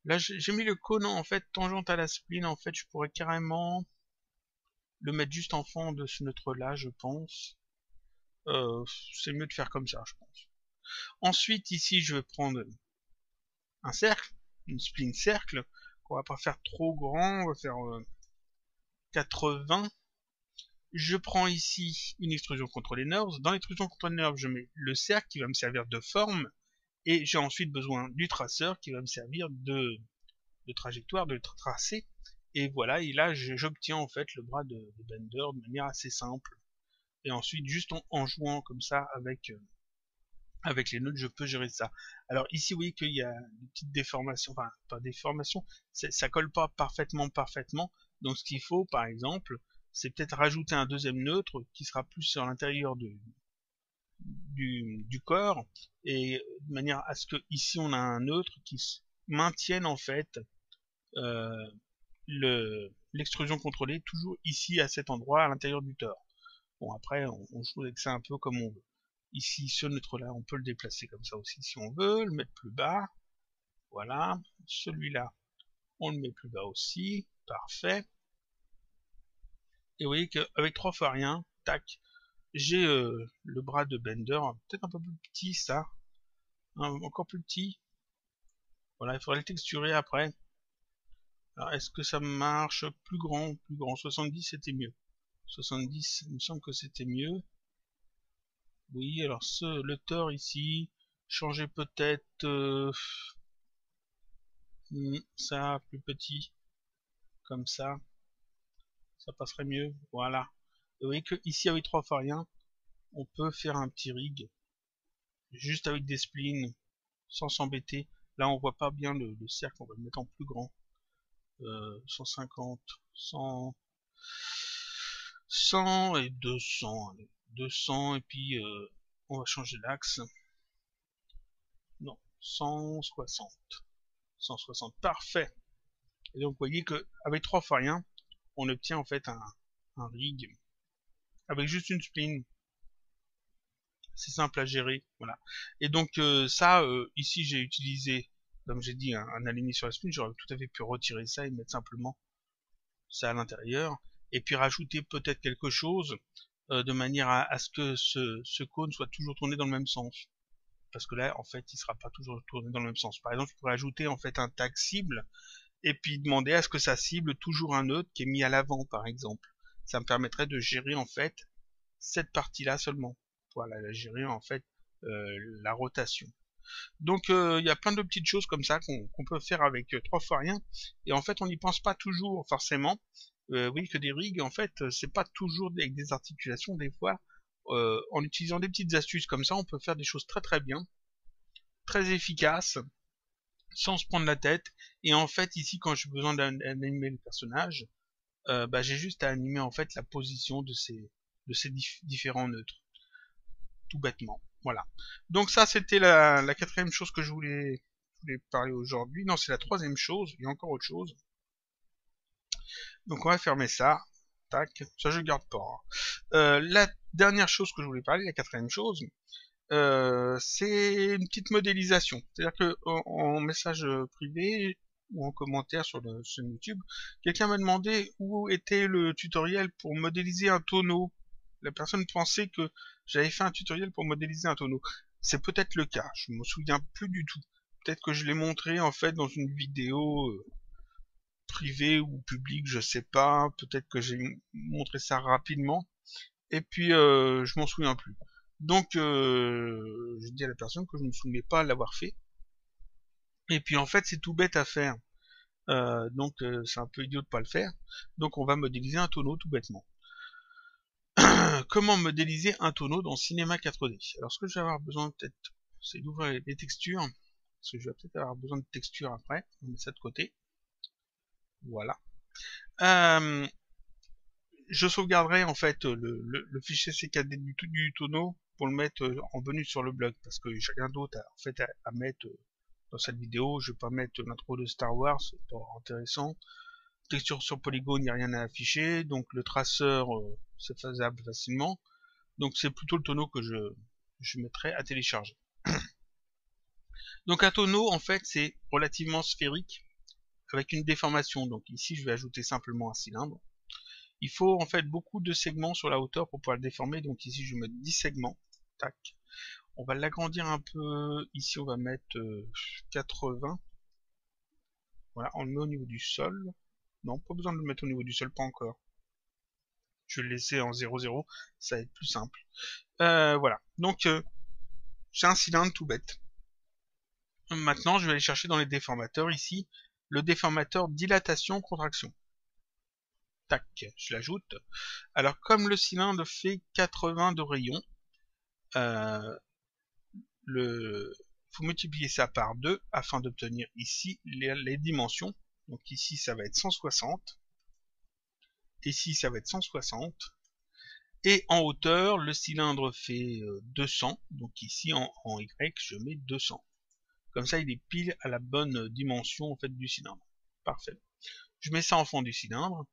Là, j'ai mis le cône en fait tangente à la spline. En fait, je pourrais carrément le mettre juste enfant de ce neutre là, je pense. C'est mieux de faire comme ça, je pense. Ensuite, ici, je vais prendre un cercle, une spline cercle. On va pas faire trop grand, on va faire 80. Je prends ici une extrusion contrôlée NURBS. Dans l'extrusion contrôlée NURBS, je mets le cercle qui va me servir de forme. Et j'ai ensuite besoin du traceur qui va me servir de trajectoire, de tracé. Et voilà, et là j'obtiens en fait le bras de Bender de manière assez simple. Et ensuite, juste en jouant comme ça avec les nœuds, je peux gérer ça. Alors ici, vous voyez qu'il y a des petites déformations, enfin pas déformations, ça colle pas parfaitement. Donc ce qu'il faut, par exemple, c'est peut-être rajouter un deuxième neutre qui sera plus sur l'intérieur du corps, et de manière à ce que ici on a un neutre qui maintienne en fait l'extrusion contrôlée toujours ici à cet endroit à l'intérieur du tor. Bon, après on joue avec ça un peu comme on veut. Ici ce neutre là on peut le déplacer comme ça aussi si on veut, le mettre plus bas, voilà. Celui-là on le met plus bas aussi, parfait. Et vous voyez qu'avec 3 fois rien, tac, j'ai le bras de Bender, peut-être un peu plus petit ça, encore plus petit. Voilà, il faudrait le texturer après. Alors, est-ce que ça marche plus grand? 70 c'était mieux. 70, il me semble que c'était mieux. Oui, alors le tor ici, changer peut-être ça, plus petit, comme ça passerait mieux, voilà. Vous voyez que ici avec 3 fois rien, on peut faire un petit rig, juste avec des splines, sans s'embêter. Là on voit pas bien le cercle, on va le mettre en plus grand. 150, 100, 100 et 200, allez. 200 et puis on va changer l'axe. Non, 160. 160, parfait. Et donc vous voyez que avec 3 fois rien, on obtient en fait un rig avec juste une spline. C'est simple à gérer, voilà. Et donc ça, ici j'ai utilisé, comme j'ai dit, un aligné sur la spline. J'aurais tout à fait pu retirer ça et mettre simplement ça à l'intérieur, et puis rajouter peut-être quelque chose de manière à ce que ce cône soit toujours tourné dans le même sens. Parce que là, en fait, il sera pas toujours tourné dans le même sens. Par exemple, je pourrais ajouter en fait un tag cible, et puis demander à ce que ça cible toujours un nœud qui est mis à l'avant, par exemple. Ça me permettrait de gérer en fait cette partie-là seulement. Voilà, la gérer en fait la rotation. Donc il y a plein de petites choses comme ça qu'on peut faire avec 3 fois rien, et en fait on n'y pense pas toujours forcément. Oui, que des rigs en fait c'est pas toujours avec des articulations, des fois en utilisant des petites astuces comme ça on peut faire des choses très très bien, très efficaces, sans se prendre la tête. Et en fait ici quand j'ai besoin d'animer le personnage, bah, j'ai juste à animer en fait la position de ces différents neutres, tout bêtement. Voilà. Donc ça, c'était la quatrième chose que je voulais parler aujourd'hui. Non, c'est la troisième chose. Il y a encore autre chose. Donc on va fermer ça. Tac. Ça, je garde pas. La dernière chose que je voulais parler, la quatrième chose, c'est une petite modélisation. C'est-à-dire que en message privé ou en commentaire sur YouTube, quelqu'un m'a demandé où était le tutoriel pour modéliser un tonneau. La personne pensait que j'avais fait un tutoriel pour modéliser un tonneau. C'est peut-être le cas, je me souviens plus du tout. Peut-être que je l'ai montré en fait dans une vidéo privée ou publique, je sais pas. Peut-être que j'ai montré ça rapidement. Et puis je m'en souviens plus. Donc je dis à la personne que je ne me souvenais pas l'avoir fait. Et puis en fait c'est tout bête à faire. Donc c'est un peu idiot de pas le faire. Donc on va modéliser un tonneau tout bêtement. Comment modéliser un tonneau dans Cinema 4D? Alors ce que je vais avoir besoin peut-être, c'est d'ouvrir les textures, parce que je vais peut-être avoir besoin de textures après. On met ça de côté. Voilà. Je sauvegarderai en fait le fichier CKD du tonneau pour le mettre en bonus sur le blog, parce que j'ai rien d'autre à mettre dans cette vidéo. Je vais pas mettre l'intro de Star Wars, c'est pas intéressant. texture sur polygone, il n'y a rien à afficher, donc le traceur, c'est faisable facilement. Donc c'est plutôt le tonneau que je mettrai à télécharger. Donc un tonneau, en fait, c'est relativement sphérique, avec une déformation. Donc ici, je vais ajouter simplement un cylindre. Il faut en fait beaucoup de segments sur la hauteur pour pouvoir le déformer. Donc ici, je vais mettre 10 segments. Tac. On va l'agrandir un peu. Ici, on va mettre 80. Voilà, on le met au niveau du sol. Non, pas besoin de le mettre au niveau du sol, pas encore. Je vais le laisser en 0,0, ça va être plus simple. Voilà, donc j'ai un cylindre tout bête. Maintenant, je vais aller chercher dans les déformateurs ici, le déformateur dilatation-contraction. Tac, je l'ajoute. Alors, comme le cylindre fait 80 de rayon, faut multiplier ça par 2 afin d'obtenir ici les dimensions. Donc ici, ça va être 160. Ici, ça va être 160. Et en hauteur, le cylindre fait 200. Donc ici, en Y, je mets 200. Comme ça, il est pile à la bonne dimension en fait du cylindre. Parfait. Je mets ça en fond du cylindre.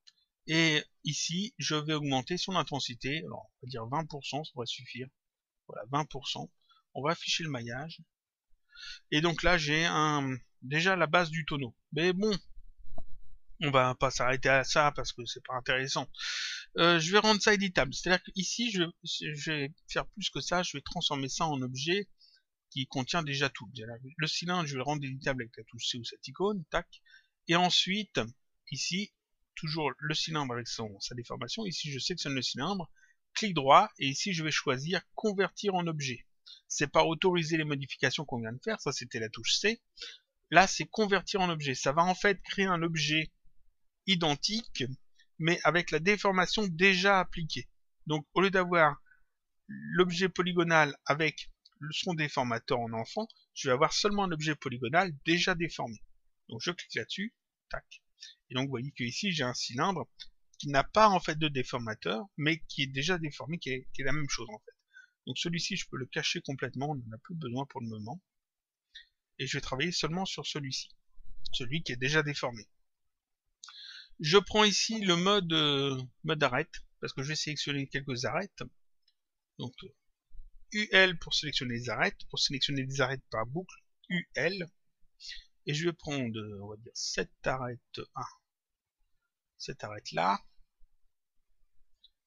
Et ici, je vais augmenter son intensité. Alors, on va dire 20%, ça va suffire. Voilà, 20%. On va afficher le maillage. Et donc là, j'ai déjà la base du tonneau. Mais bon, on va pas s'arrêter à ça parce que c'est pas intéressant. Je vais rendre ça éditable. C'est-à-dire qu'ici, je vais faire plus que ça. Je vais transformer ça en objet qui contient déjà tout. Le cylindre, je vais le rendre éditable avec la touche C ou cette icône. Tac. Et ensuite, ici, toujours le cylindre avec sa déformation. Ici, je sélectionne le cylindre. Clic droit. Et ici, je vais choisir convertir en objet. C'est pas autoriser les modifications qu'on vient de faire. Ça, c'était la touche C. Là, c'est convertir en objet. Ça va en fait créer un objet identique, mais avec la déformation déjà appliquée. Donc, au lieu d'avoir l'objet polygonal avec son déformateur en enfant, je vais avoir seulement un objet polygonal déjà déformé. Donc, je clique là-dessus, tac. Et donc, vous voyez que ici, j'ai un cylindre qui n'a pas en fait de déformateur, mais qui est déjà déformé, qui est la même chose en fait. Donc, celui-ci, je peux le cacher complètement, on n'en a plus besoin pour le moment. Et je vais travailler seulement sur celui-ci, celui qui est déjà déformé. Je prends ici le mode arrête, parce que je vais sélectionner quelques arêtes. Donc UL pour sélectionner les arêtes, pour sélectionner les arêtes par boucle, UL. Et je vais prendre, on va dire, cette arête 1, cette arête là.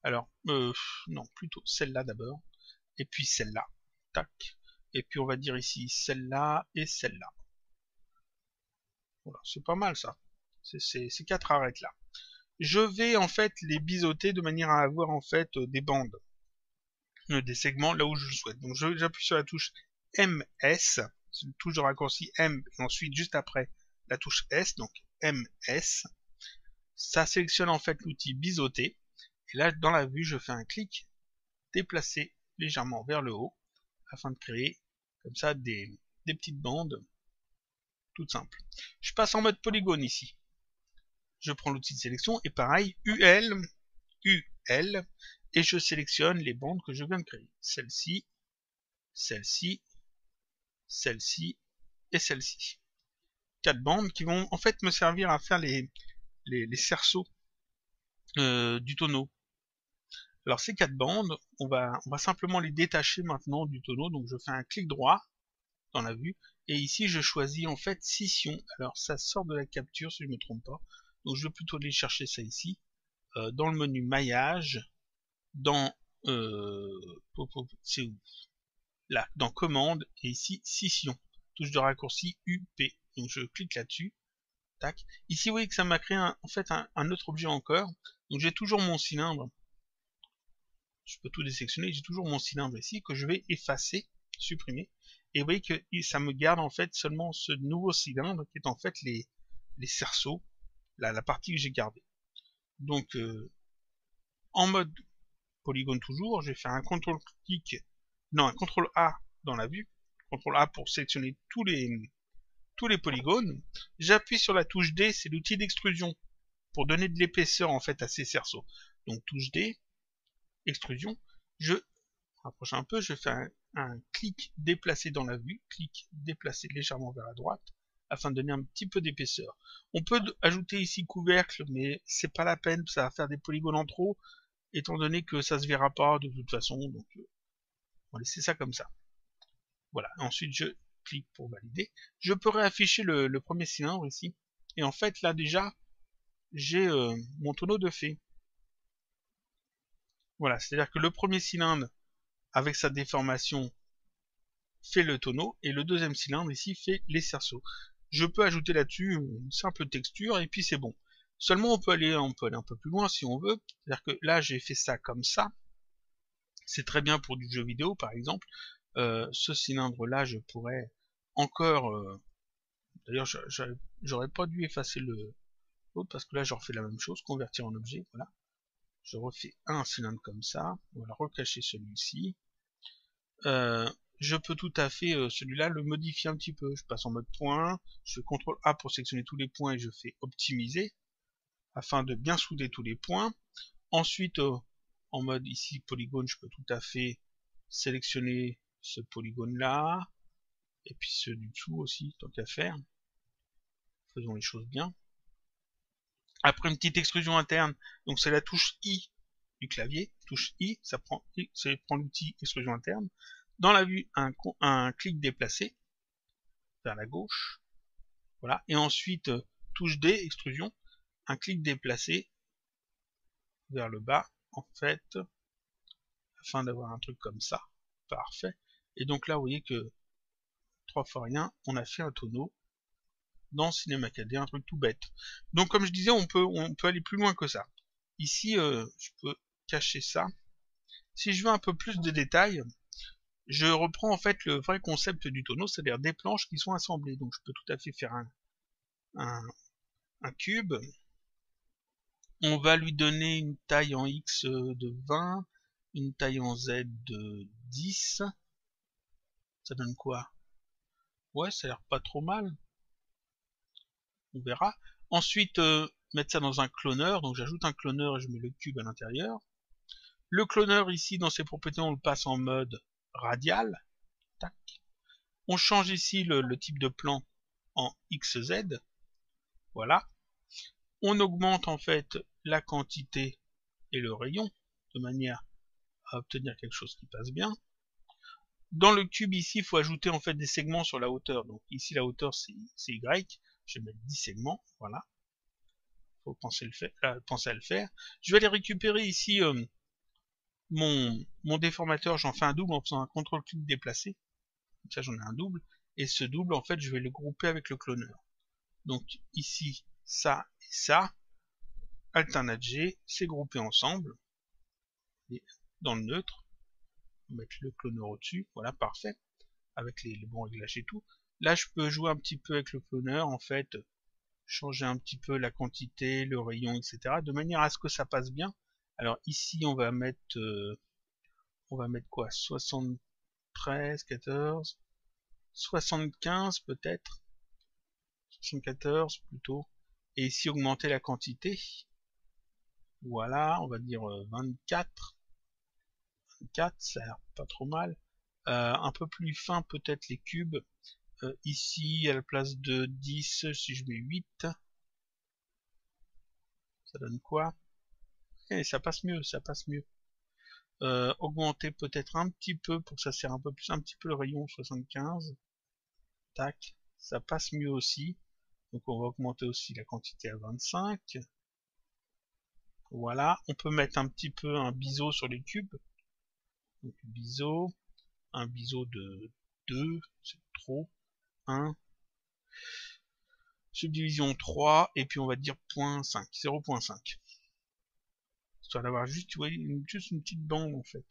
Alors, non, plutôt celle-là d'abord, et puis celle-là, tac. Et puis on va dire ici celle-là et celle-là. Voilà, c'est pas mal ça, ces 4 arêtes là. Je vais en fait les biseauter de manière à avoir en fait des bandes, des segments là où je le souhaite. Donc j'appuie sur la touche MS, c'est une touche de raccourci M, et ensuite juste après la touche S, donc MS. Ça sélectionne en fait l'outil biseauter. Et là dans la vue je fais un clic, déplacer légèrement vers le haut, afin de créer comme ça des petites bandes toutes simples. Je passe en mode polygone ici. Je prends l'outil de sélection et pareil, UL, et je sélectionne les bandes que je viens de créer. Celle-ci, celle-ci, celle-ci et celle-ci. 4 bandes qui vont en fait me servir à faire les cerceaux du tonneau. Alors ces 4 bandes, on va simplement les détacher maintenant du tonneau. Donc je fais un clic droit dans la vue et ici je choisis en fait scission. Alors ça sort de la capture si je ne me trompe pas. Donc je vais plutôt aller chercher ça ici. Dans le menu maillage, dans c'est où là, dans commande, et ici scission, touche de raccourci UP. Donc je clique là-dessus, tac. Ici vous voyez que ça m'a créé en fait un autre objet encore. Donc j'ai toujours mon cylindre, je peux tout désélectionner, j'ai toujours mon cylindre ici que je vais effacer, supprimer. Et vous voyez que ça me garde en fait seulement ce nouveau cylindre qui est en fait les cerceaux, la partie que j'ai gardée. Donc en mode polygone toujours, je vais faire un CTRL-clic, non, un CTRL-A dans la vue, CTRL-A pour sélectionner tous les polygones. J'appuie sur la touche D, c'est l'outil d'extrusion, pour donner de l'épaisseur en fait à ces cerceaux. Donc touche D, extrusion, je rapproche un peu, je fais un clic déplacé dans la vue, clic déplacé légèrement vers la droite, afin de donner un petit peu d'épaisseur. On peut ajouter ici couvercle, mais c'est pas la peine, ça va faire des polygones en trop, étant donné que ça se verra pas de toute façon, donc on va laisser ça comme ça. Voilà, ensuite je clique pour valider. Je peux réafficher le premier cylindre ici, et en fait là déjà, j'ai mon tonneau de fait. Voilà, c'est-à-dire que le premier cylindre, avec sa déformation, fait le tonneau, et le deuxième cylindre ici fait les cerceaux. Je peux ajouter là-dessus une simple texture, et puis c'est bon. Seulement on peut aller un peu plus loin si on veut, c'est-à-dire que là j'ai fait ça comme ça, c'est très bien pour du jeu vidéo par exemple. Ce cylindre là je pourrais encore, d'ailleurs j'aurais pas dû effacer l'autre parce que là je refais la même chose, convertir en objet, voilà. Je refais un cylindre comme ça, on va recacher celui-ci. Je peux tout à fait celui-là le modifier un petit peu. Je passe en mode point, je fais CTRL A pour sélectionner tous les points et je fais optimiser afin de bien souder tous les points. Ensuite, en mode ici polygone, je peux tout à fait sélectionner ce polygone là et puis ceux du dessous aussi, tant qu'à faire. Faisons les choses bien. Après une petite extrusion interne, donc c'est la touche I du clavier, touche I, ça prend l'outil extrusion interne. Dans la vue, un clic déplacé vers la gauche, voilà, et ensuite touche D, extrusion, un clic déplacé vers le bas, en fait, afin d'avoir un truc comme ça, parfait. Et donc là, vous voyez que 3 fois rien, on a fait un tonneau dans Cinema 4D, un truc tout bête. Donc comme je disais, on peut aller plus loin que ça. Ici, je peux cacher ça. Si je veux un peu plus de détails, je reprends en fait le vrai concept du tonneau, c'est-à-dire des planches qui sont assemblées. Donc je peux tout à fait faire un cube. On va lui donner une taille en X de 20, une taille en Z de 10. Ça donne quoi? Ouais, ça a l'air pas trop mal. On verra. Ensuite, mettre ça dans un cloneur. Donc j'ajoute un cloneur et je mets le cube à l'intérieur. Le cloneur ici, dans ses propriétés, on le passe en mode radial. Tac. On change ici le type de plan en XZ. Voilà. On augmente en fait la quantité et le rayon de manière à obtenir quelque chose qui passe bien. Dans le cube ici, il faut ajouter en fait des segments sur la hauteur. Donc ici la hauteur c'est Y. Je vais mettre 10 segments. Voilà. Faut penser à le faire. Je vais aller récupérer ici mon déformateur. J'en fais un double en faisant un CTRL-clic déplacé. Comme ça j'en ai un double. Et ce double en fait je vais le grouper avec le cloneur. Donc ici ça et ça. Alternate G, c'est groupé ensemble. Et dans le neutre. On va mettre le cloneur au-dessus. Voilà, parfait. Avec les bons réglages et tout. Là je peux jouer un petit peu avec le cloneur en fait. Changer un petit peu la quantité, le rayon, etc. de manière à ce que ça passe bien. Alors ici on va mettre quoi? 73, 14, 75 peut-être, 74 plutôt, et ici augmenter la quantité. Voilà, on va dire 24, ça a l'air pas trop mal. Un peu plus fin peut-être les cubes. Ici à la place de 10, si je mets 8, ça donne quoi? Et ça passe mieux, ça passe mieux. Augmenter peut-être un petit peu pour que ça serre un peu plus, un petit peu le rayon 75. Tac, ça passe mieux aussi. Donc on va augmenter aussi la quantité à 25. Voilà, on peut mettre un petit peu un biseau sur les cubes. Donc biseau, un biseau de 2, c'est trop. 1. Subdivision 3, et puis on va dire 0.5, 0.5. Histoire d'avoir juste, vous voyez, juste une petite bande en fait.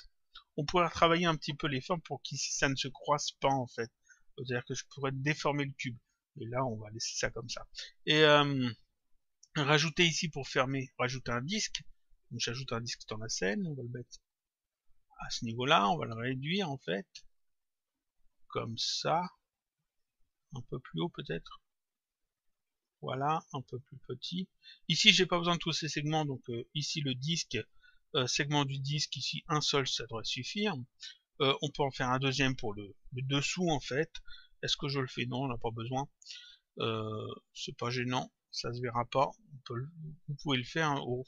On pourrait travailler un petit peu les formes pour que ça ne se croise pas en fait. C'est-à-dire que je pourrais déformer le cube. Et là, on va laisser ça comme ça. Et rajouter ici pour fermer, rajouter un disque. Donc j'ajoute un disque dans la scène, on va le mettre à ce niveau-là, on va le réduire en fait. Comme ça. Un peu plus haut peut-être. Voilà, un peu plus petit. Ici, j'ai pas besoin de tous ces segments, donc ici le disque, segment du disque, ici un seul, ça devrait suffire. On peut en faire un deuxième pour le dessous en fait. Est-ce que je le fais? Non, on n'a pas besoin. C'est pas gênant, ça se verra pas. Vous pouvez le faire. Oh.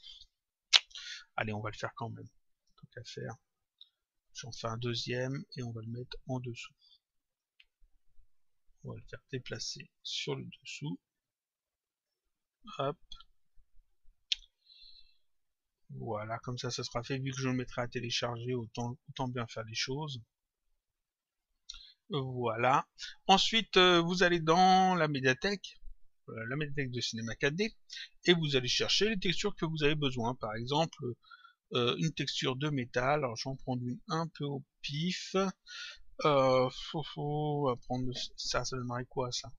Allez, on va le faire quand même. Tant qu'à faire. J'en fais un deuxième et on va le mettre en dessous. On va le faire déplacer sur le dessous. Hop. Voilà, comme ça sera fait. Vu que je le mettrai à télécharger, autant bien faire les choses. Voilà. Ensuite, vous allez dans la médiathèque de Cinema 4D, et vous allez chercher les textures que vous avez besoin. Par exemple, une texture de métal. Alors, j'en prends une un peu au pif. On va prendre ça donnerait quoi ça?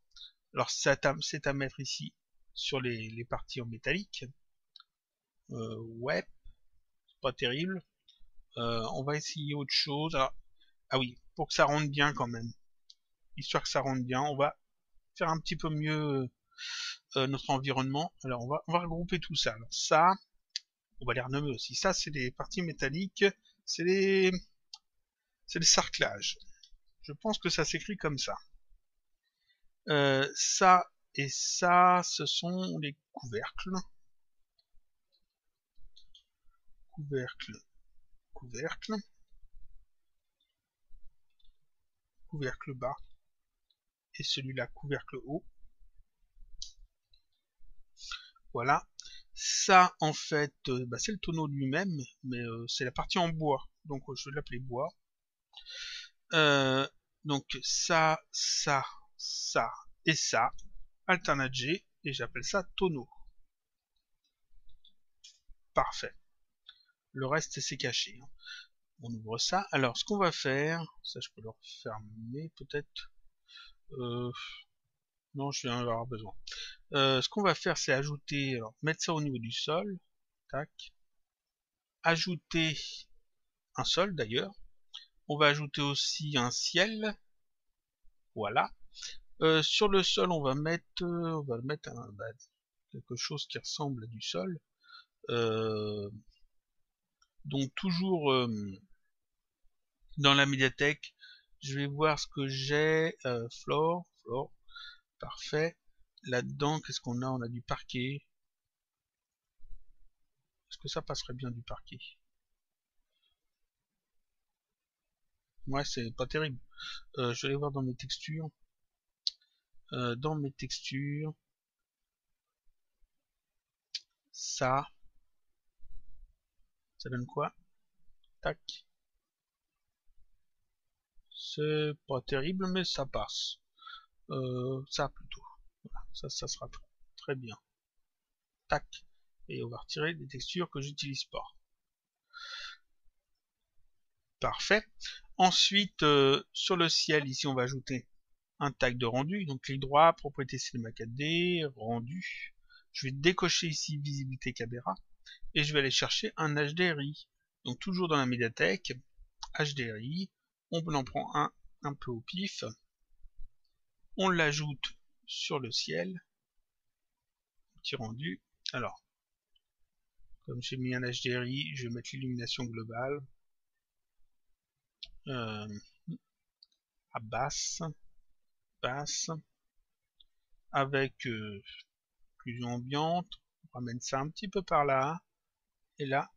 Alors, c'est à mettre ici sur les parties en métallique. Ouais, c'est pas terrible. On va essayer autre chose. Alors, ah oui, pour que ça rentre bien quand même. Histoire que ça rentre bien, on va faire un petit peu mieux notre environnement. Alors on va regrouper tout ça. Alors ça, on va les renommer aussi. Ça c'est les parties métalliques, c'est les sarclages. Je pense que ça s'écrit comme ça. Ça et ça, ce sont les couvercles. Couvercle bas et celui-là couvercle haut. Voilà. Ça, en fait, c'est le tonneau lui-même, mais c'est la partie en bois. Donc, je vais l'appeler bois. Donc, ça et ça. Alternate G, et j'appelle ça tonneau. Parfait. Le reste, c'est caché. On ouvre ça. Alors, ce qu'on va faire, ça, je peux le refermer, peut-être. Non, je vais en avoir besoin. Ce qu'on va faire, c'est ajouter, alors, mettre ça au niveau du sol. Tac. Ajouter un sol, d'ailleurs. On va ajouter aussi un ciel. Voilà. Sur le sol, on va mettre quelque chose qui ressemble à du sol. Donc toujours dans la médiathèque, je vais voir ce que j'ai. Flore, parfait. Là-dedans, qu'est-ce qu'on a? On a du parquet. Est-ce que ça passerait bien du parquet? Ouais, c'est pas terrible. Je vais aller voir dans mes textures. Dans mes textures, ça donne quoi? Tac. C'est pas terrible, mais ça passe. Ça plutôt. Voilà, ça sera très bien. Tac. Et on va retirer des textures que j'utilise pas. Parfait. Ensuite, sur le ciel, ici, on va ajouter un tag de rendu. Donc, clic droit, propriété Cinema 4D, rendu. Je vais décocher ici visibilité caméra et je vais aller chercher un HDRI. Donc, toujours dans la médiathèque, HDRI, on en prend un peu au pif. On l'ajoute sur le ciel. Petit rendu. Alors, comme j'ai mis un HDRI, je vais mettre l'illumination globale à basse, avec occlusion ambiante. On ramène ça un petit peu par là. Et là,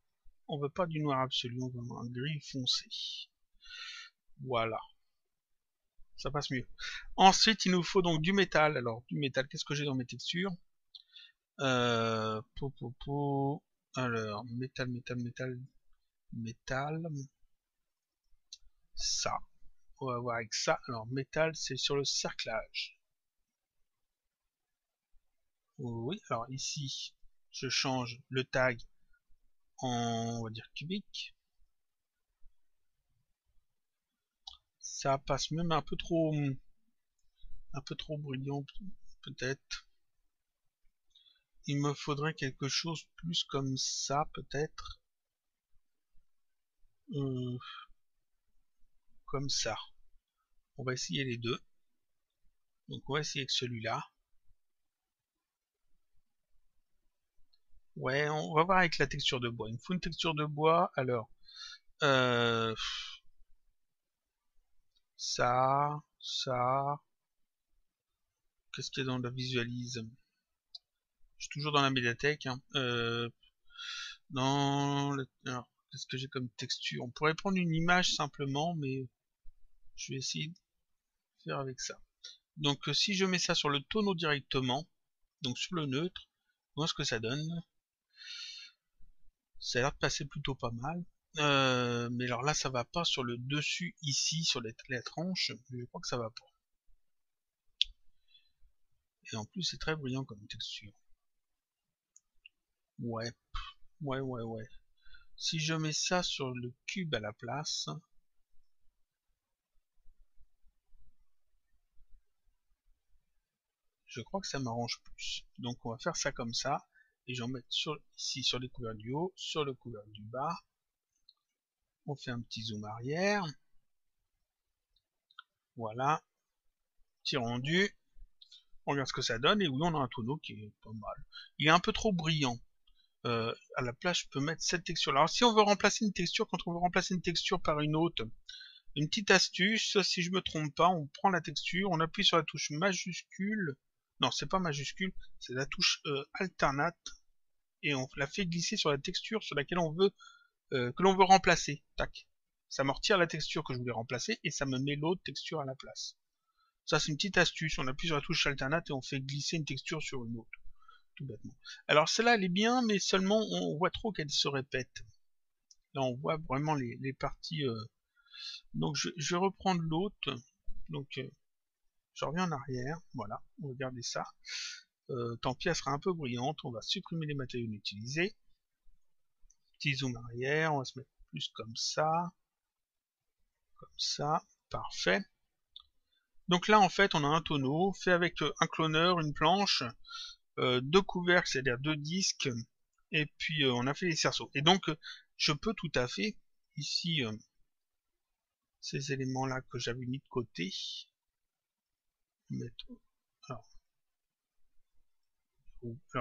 on veut pas du noir absolu, on veut un gris foncé. Voilà. Ça passe mieux. Ensuite, il nous faut donc du métal. Alors, du métal, qu'est-ce que j'ai dans mes textures? Alors, métal. Ça. On va voir avec ça. Alors, métal, c'est sur le cerclage. Oui, alors ici, je change le tag en, on va dire, cubique. Ça passe même un peu trop brillant, peut-être. Il me faudrait quelque chose plus comme ça, peut-être. Comme ça. On va essayer les deux. Donc on va essayer avec celui-là. Ouais, on va voir avec la texture de bois. Il me faut une texture de bois. Alors, ça. qu'est-ce qu'il y a dans la visualise? Je suis toujours dans la médiathèque. Hein. Alors, qu'est-ce que j'ai comme texture? On pourrait prendre une image simplement, mais je vais essayer de faire avec ça. Donc si je mets ça sur le tonneau directement, donc sur le neutre, voir ce que ça donne. Ça a l'air de passer plutôt pas mal. Mais alors là, ça va pas sur le dessus, ici, sur la tranche. Je crois que ça va pas. Et en plus, c'est très brillant comme texture. Ouais, ouais. Si je mets ça sur le cube à la place, je crois que ça m'arrange plus. Donc on va faire ça comme ça. Et j'en mets ici sur les couverts du haut, sur le couvert du bas. On fait un petit zoom arrière. Voilà. Petit rendu. On regarde ce que ça donne. Et oui, on a un tonneau qui est pas mal. Il est un peu trop brillant. À la place, je peux mettre cette texture là. Alors si on veut remplacer une texture, quand on veut remplacer une texture par une autre, une petite astuce, si je me trompe pas, on prend la texture, on appuie sur la touche majuscule, non c'est pas majuscule, c'est la touche alternate, et on la fait glisser sur la texture sur laquelle on veut que l'on veut remplacer. Tac. Ça me retire la texture que je voulais remplacer et ça me met l'autre texture à la place. Ça c'est une petite astuce, on appuie sur la touche alternate et on fait glisser une texture sur une autre. Tout bêtement. Alors celle-là elle est bien, mais seulement on voit trop qu'elle se répète. Là on voit vraiment les parties. Donc je vais reprendre l'autre. Donc je reviens en arrière. Voilà, on va garder ça. Tant pis, elle sera un peu brillante. On va supprimer les matériaux utilisés. Petit zoom arrière, on va se mettre plus comme ça. Comme ça, parfait. Donc là en fait on a un tonneau fait avec un cloneur, une planche, deux couvercles, c'est-à-dire deux disques, et puis on a fait les cerceaux. Et donc je peux tout à fait ici ces éléments là que j'avais mis de côté mettre. Alors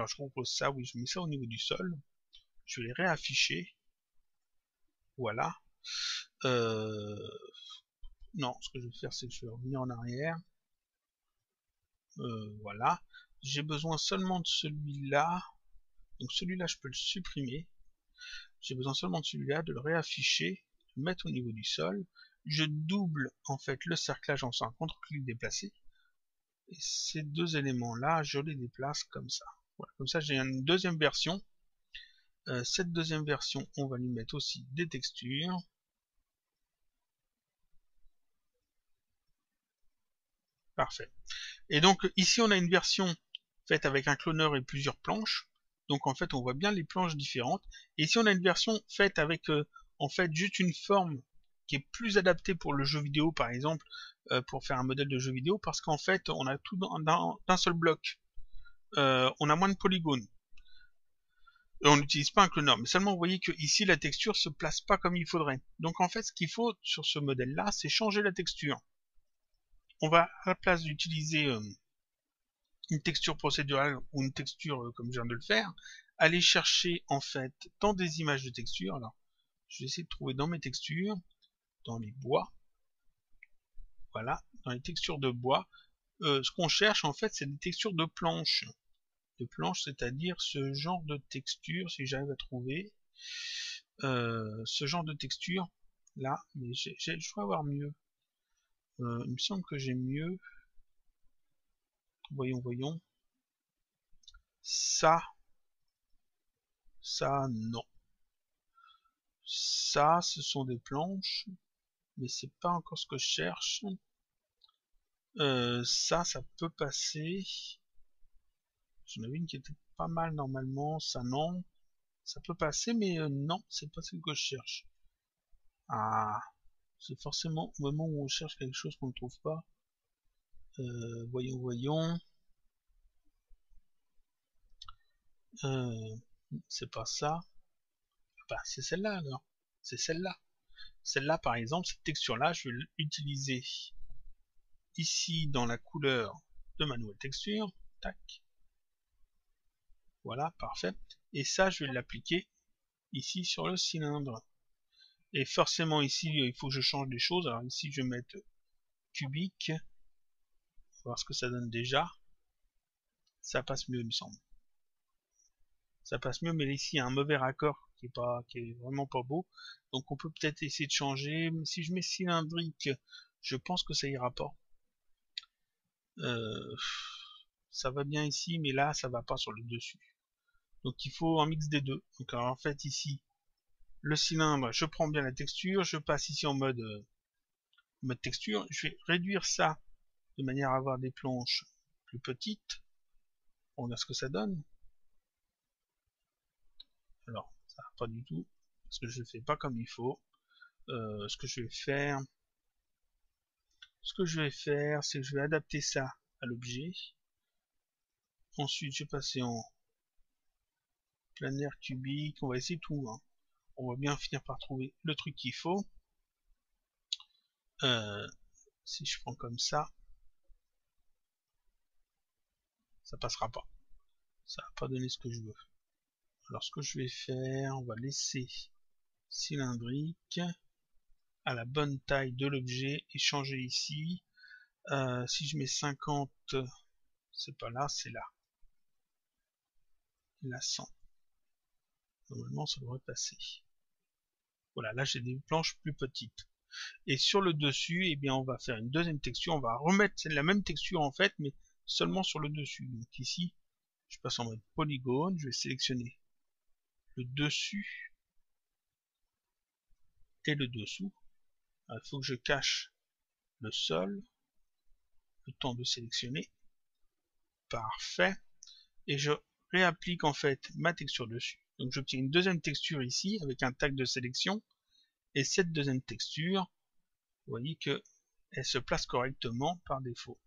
je compose ça, oui, je mets ça au niveau du sol, je vais les réafficher, voilà. Non, ce que je vais faire c'est que je vais revenir en arrière, voilà. J'ai besoin seulement de celui-là, donc celui-là je peux le supprimer. J'ai besoin seulement de celui-là, de le réafficher, de le mettre au niveau du sol. Je double en fait le cerclage en faisant un contre-clic déplacé. Et ces deux éléments-là, je les déplace comme ça. Voilà, comme ça j'ai une deuxième version. Cette deuxième version, on va lui mettre aussi des textures. Parfait. Et donc ici on a une version faite avec un cloneur et plusieurs planches. Donc en fait on voit bien les planches différentes. Et ici on a une version faite avec en fait juste une forme qui est plus adaptée pour le jeu vidéo par exemple, pour faire un modèle de jeu vidéo, parce qu'en fait on a tout d'un seul bloc. On a moins de polygones. On n'utilise pas un cloneur, mais seulement vous voyez que ici la texture se place pas comme il faudrait. Donc en fait ce qu'il faut sur ce modèle là, c'est changer la texture. On va à la place d'utiliser une texture procédurale ou une texture comme je viens de le faire, aller chercher en fait dans des images de texture. Alors je vais essayer de trouver dans mes textures, dans les bois, voilà, dans les textures de bois, ce qu'on cherche en fait c'est des textures de planches, c'est-à-dire ce genre de texture, si j'arrive à trouver ce genre de texture là, mais je dois avoir mieux. Il me semble que j'ai mieux. Voyons. Ça non. Ça, ce sont des planches, mais c'est pas encore ce que je cherche. Ça peut passer. J'en avais une qui était pas mal normalement. Ça non. Ça peut passer, mais non, c'est pas ce que je cherche. Ah, c'est forcément au moment où on cherche quelque chose qu'on ne trouve pas. Voyons. C'est pas ça. Bah, c'est celle-là alors. C'est celle-là. Celle-là, par exemple, cette texture-là, je vais l'utiliser ici dans la couleur de ma nouvelle texture. Tac. Voilà, parfait. Et ça, je vais l'appliquer ici sur le cylindre. Et forcément, ici, il faut que je change des choses. Alors ici, je vais mettre cubique. On va voir ce que ça donne déjà. ça passe mieux, il me semble. Ça passe mieux, mais ici il y a un mauvais raccord qui est vraiment pas beau. Donc on peut peut-être essayer de changer. Si je mets cylindrique, je pense que ça ira pas. Ça va bien ici, mais là ça va pas sur le dessus. Donc il faut un mix des deux. Donc alors, en fait ici, le cylindre, je prends bien la texture, je passe ici en mode texture, je vais réduire ça de manière à avoir des planches plus petites. On regarde ce que ça donne. Alors, ça va pas du tout, parce que je ne fais pas comme il faut. Ce que je vais faire, c'est que je vais adapter ça à l'objet. Ensuite, je vais passer en planaire cubique. On va essayer tout, hein. On va bien finir par trouver le truc qu'il faut. Si je prends comme ça passera pas. Ça va pas donner ce que je veux. Alors ce que je vais faire, on va laisser cylindrique à la bonne taille de l'objet et changer ici. Si je mets 50, c'est pas là, c'est là. Là 100. Normalement ça devrait passer. Voilà, là j'ai des planches plus petites. Et sur le dessus, eh bien on va faire une deuxième texture. On va remettre la même texture en fait, mais seulement sur le dessus. Donc ici, je passe en mode polygone, je vais sélectionner le dessus et le dessous. Il faut que je cache le sol, le temps de sélectionner. Parfait. Et je réapplique en fait ma texture dessus. Donc j'obtiens une deuxième texture ici avec un tag de sélection. Et cette deuxième texture, vous voyez que elle se place correctement par défaut.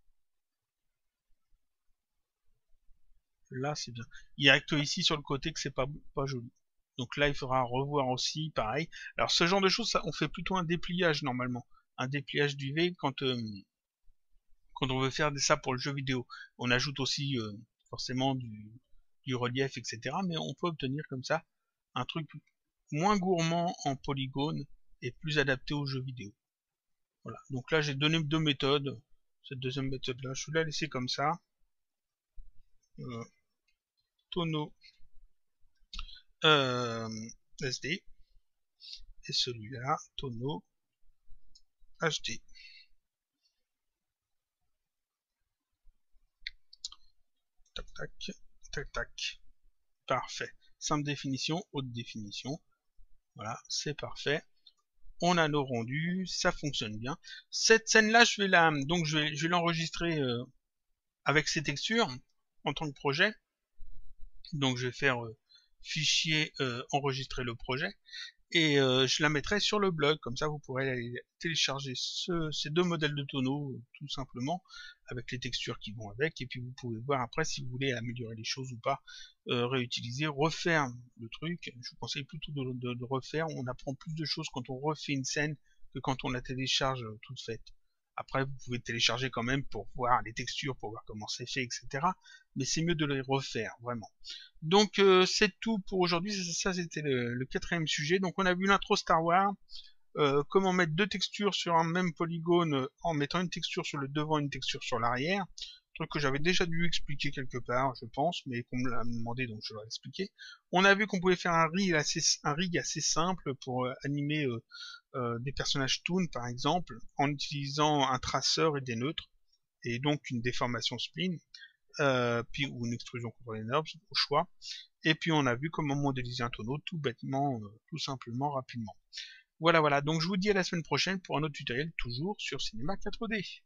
Là c'est bien. Il y a que ici sur le côté que c'est pas joli. Donc là il faudra revoir aussi pareil. Alors ce genre de choses, ça, on fait plutôt un dépliage normalement. Un dépliage du V quand on veut faire ça pour le jeu vidéo. On ajoute aussi forcément du relief, etc. Mais on peut obtenir comme ça un truc moins gourmand en polygone et plus adapté au jeu vidéo. Voilà. Donc là j'ai donné deux méthodes. Cette deuxième méthode là, je vais la laisser comme ça. Tonneau SD et celui-là tonneau HD. Tac tac tac tac. Parfait. Simple définition, haute définition. Voilà, c'est parfait. On a nos rendus, ça fonctionne bien. Cette scène-là, je vais l'enregistrer avec ces textures en tant que projet. Donc je vais faire fichier enregistrer le projet et je la mettrai sur le blog, comme ça vous pourrez aller télécharger ces deux modèles de tonneaux tout simplement avec les textures qui vont avec, et puis vous pouvez voir après si vous voulez améliorer les choses ou pas, réutiliser, refaire le truc. Je vous conseille plutôt de refaire. On apprend plus de choses quand on refait une scène que quand on la télécharge toute faite. Après vous pouvez télécharger quand même pour voir les textures, pour voir comment c'est fait, etc. Mais c'est mieux de les refaire, vraiment. Donc c'est tout pour aujourd'hui. Ça c'était le quatrième sujet. Donc on a vu l'intro Star Wars, comment mettre deux textures sur un même polygone en mettant une texture sur le devant et une texture sur l'arrière. Truc que j'avais déjà dû expliquer quelque part, je pense, mais qu'on me l'a demandé, donc je vais l'expliquer. On a vu qu'on pouvait faire un rig assez simple pour animer des personnages toon, par exemple, en utilisant un traceur et des neutres, et donc une déformation spline. Puis ou une extrusion contre les nerfs au choix, et puis on a vu comment modéliser un tonneau tout bêtement, tout simplement, rapidement. Voilà, donc je vous dis à la semaine prochaine pour un autre tutoriel, toujours sur Cinema 4D.